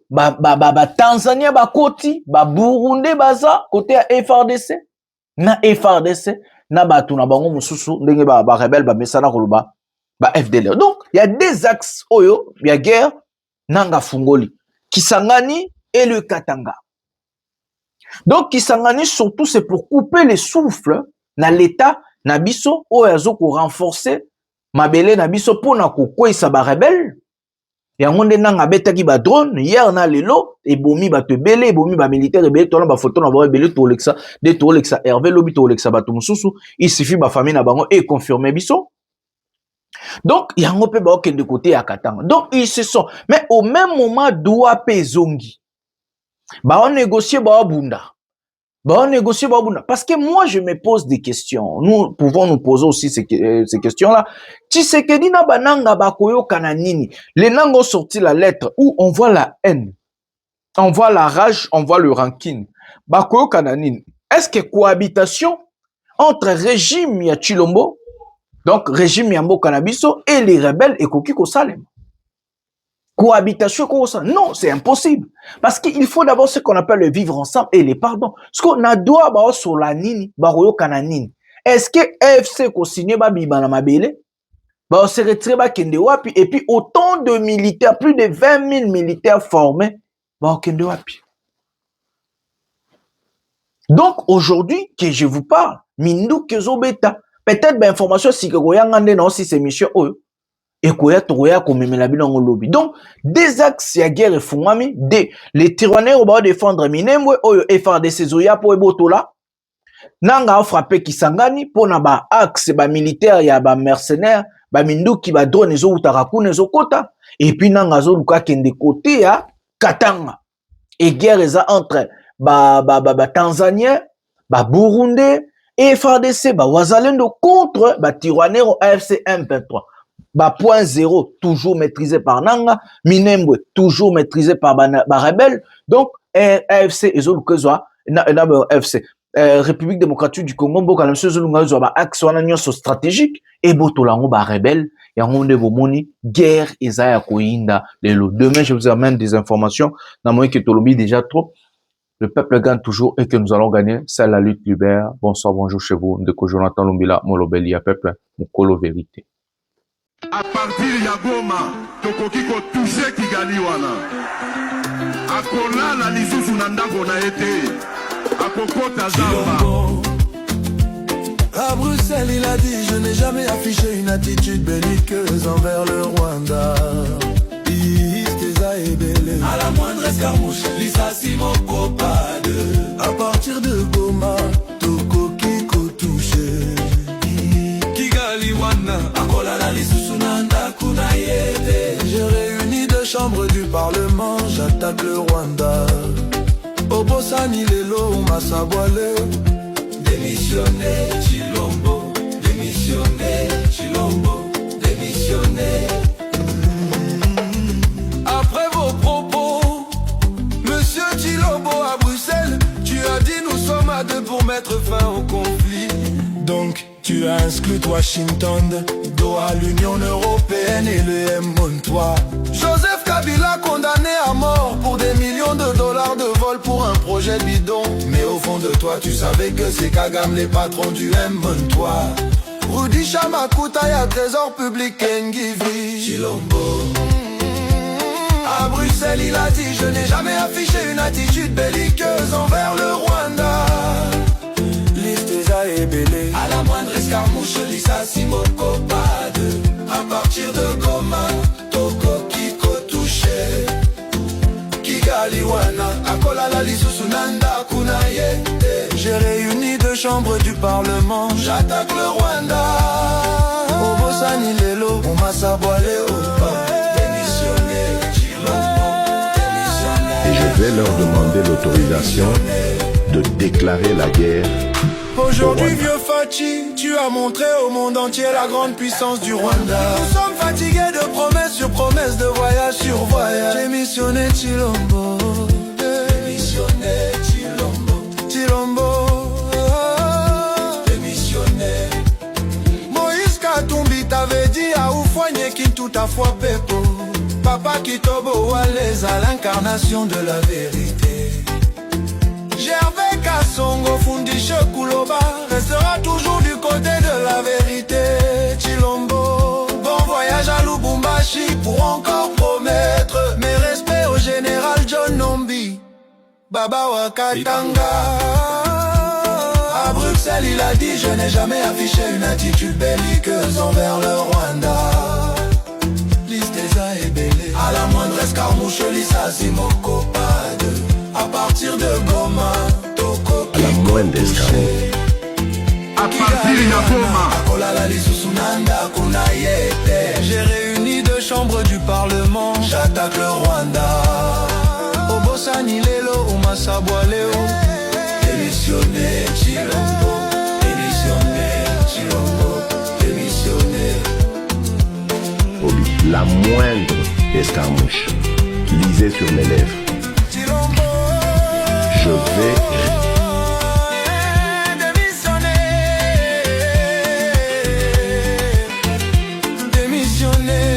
Tanzania Koti, Burundi baza côté à FARDC, na FARDC, na batuna bango mususu ndenge rebelle mesana koluba FDLR. Donc il y a des axes oyo, il y a guerre nanga fungoli, Kisangani et le Katanga. Donc, Kisangani, surtout, c'est pour couper les souffles dans l'état, nabiso, oyazo, pour renforcer, mabele, nabiso, pour na koukoui sa ba rebelle. Yangonde nanga beta ki ba drone, hier na lelo, et bomi ba te belé, bomi ba militaire, et belé, tola ba photo na ba rebelle, tolexa, de tolexa, Hervé, lobi tolexa ba tumususu, il suffit ba famille na bango, et confirmer biso. Donc, il y a un peu de côté à Katanga. Donc, ils se sont, mais au même moment, doua pezongi. On négocie bunda. On négocie bunda. Parce que moi, je me pose des questions. Nous pouvons nous poser aussi ces questions-là. Tshisekedi na bananga bakoyo kananini. Les langues ont sorti la lettre où on voit la haine. On voit la rage, on voit le rancune. Bakoyo kananini. Est-ce que cohabitation entre régime ya Chilombo, donc régime Yambo Kanabiso, et les rebelles et Kokiko Salem? Cohabitation comme ça? Non, c'est impossible. Parce qu'il faut d'abord ce qu'on appelle le vivre ensemble et les pardons. Ce qu'on a droit sur la nini, baroyo kananini. est-ce que AFC ko signé ba bibana mabele ba se retire ba kende wapi et puis autant de militaires, plus de 20 000 militaires formés ba kende wapi. Donc aujourd'hui que je vous parle, mindu kezo beta, peut-être ba information si ko yangande na aussi ces missions et koya toya ko memela bilongo lobby. Donc des axes ya guerre fungami de les Tiroanais ba défendre Minembwe oyo FARDC zoya po ebotola nanga frappé Kisangani pona ba axe ba militaire ya ba mercenaires ba minduki ba drone zo utaka kuna zo kota et puis nanga zo luka kende côté ya Katanga et guerre eza entre ba Tanzanien ba Burundais et FARDC ba Wazalendo contre ba Tiroanais AFC M23. Ba point zéro toujours maîtrisé par Nanga, Minembwe toujours maîtrisé par ba rebelle. Donc AFC et Zolukezwa AFC République démocratique du Congo mboka na msezo lunga ba axe wana nyonso stratégique et botolango ba rebelle yango nde bomoni guerre eza ya koinda lelo. Demain je vous amène des informations na moyen que tolobi déjà trop. Le peuple gagne toujours et que nous allons gagner, c'est la lutte libère. Bonsoir, bonjour chez vous. Ndeko Jonathan Lumbila Molobeli ya peuple mukolo vérité. À partir ya Goma, tokoki ko toucher Kigali wana. Akola la lisusu na ndako na été. Akokota zamba. À Bruxelles, il a dit je n'ai jamais affiché une attitude belliqueuse envers le Rwanda. À la moindre escarmouche, Lissassi Moko Pade. À partir de Goma, Tokoki ko touché. Kigali wana, Akola la lisusu na ndako na yete. J'ai réuni deux chambres du Parlement, j'attaque le Rwanda. Obosani Lelo, Massaboile. Démissionner, Chilombo. Démissionner, Chilombo. Démissionner. Après vos propos, Monsieur Chilombo à Bruxelles, tu as dit nous sommes à deux pour mettre fin au conflit. Donc tu as exclu Washington, Doha, l'Union Européenne et le M23. Joseph Kabila condamné à mort pour des millions de dollars de vol pour un projet bidon. Mais au fond de toi tu savais que c'est Kagame les patrons du M23. Rudy Chamakuta y'a trésor public Ngivi Chilombo. À Bruxelles il a dit je n'ai jamais affiché une attitude belliqueuse envers le Rwanda. Listeza et Belé. À la moindre escarmouche Lissassi Moko Pade. À partir de Goma, Tokoki ko touché. Kigali wana, Akola la lisusu na ndako na yete. J'ai réuni deux chambres du Parlement, j'attaque le Rwanda. Obosani Lelo, on m'a saboilé au pas. Et je vais leur demander l'autorisation de déclarer la guerre. Aujourd'hui vieux Fachi, tu as montré au monde entier la grande puissance du Rwanda. Nous sommes fatigués de promesses sur promesses, de voyage sur voyage. J'ai missionné Chilombo. Démissionné Chilombo. Chilombo. Démissionné. Moïse Katumbi t'avait dit à Oufouanye qui tout à fois pépo. Papa Kitobo Waleza, l'incarnation de la vérité. Gervais Kassongo Fundishe Kuloba restera toujours du côté de la vérité. Chilombo, bon voyage à Lubumbashi pour encore promettre mes respects au général John Nombi, Baba Wakatanga. À Bruxelles il a dit je n'ai jamais affiché une attitude belliqueuse envers le Rwanda. Listeza et Belé. À la moindre escarmouche Lissassi Moko Pade. À partir de Goma, Toko. À la moindre escarmouche. À partir de Goma, Akola la lisusu na ndako na yete. J'ai réuni deux chambres du Parlement, j'attaque le Rwanda. Obosani Lelo, Umasaboileo. Démissionné Chilombo. Démissionné Chilombo. Démissionné. La moindre escarmouche, lisez sur mes lèvres. Je vais démissionner. Démissionner.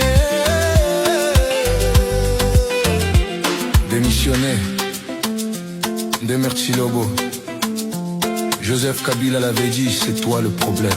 Démissionner. Demer Chilobo. Joseph Kabila l'avait dit, c'est toi le problème.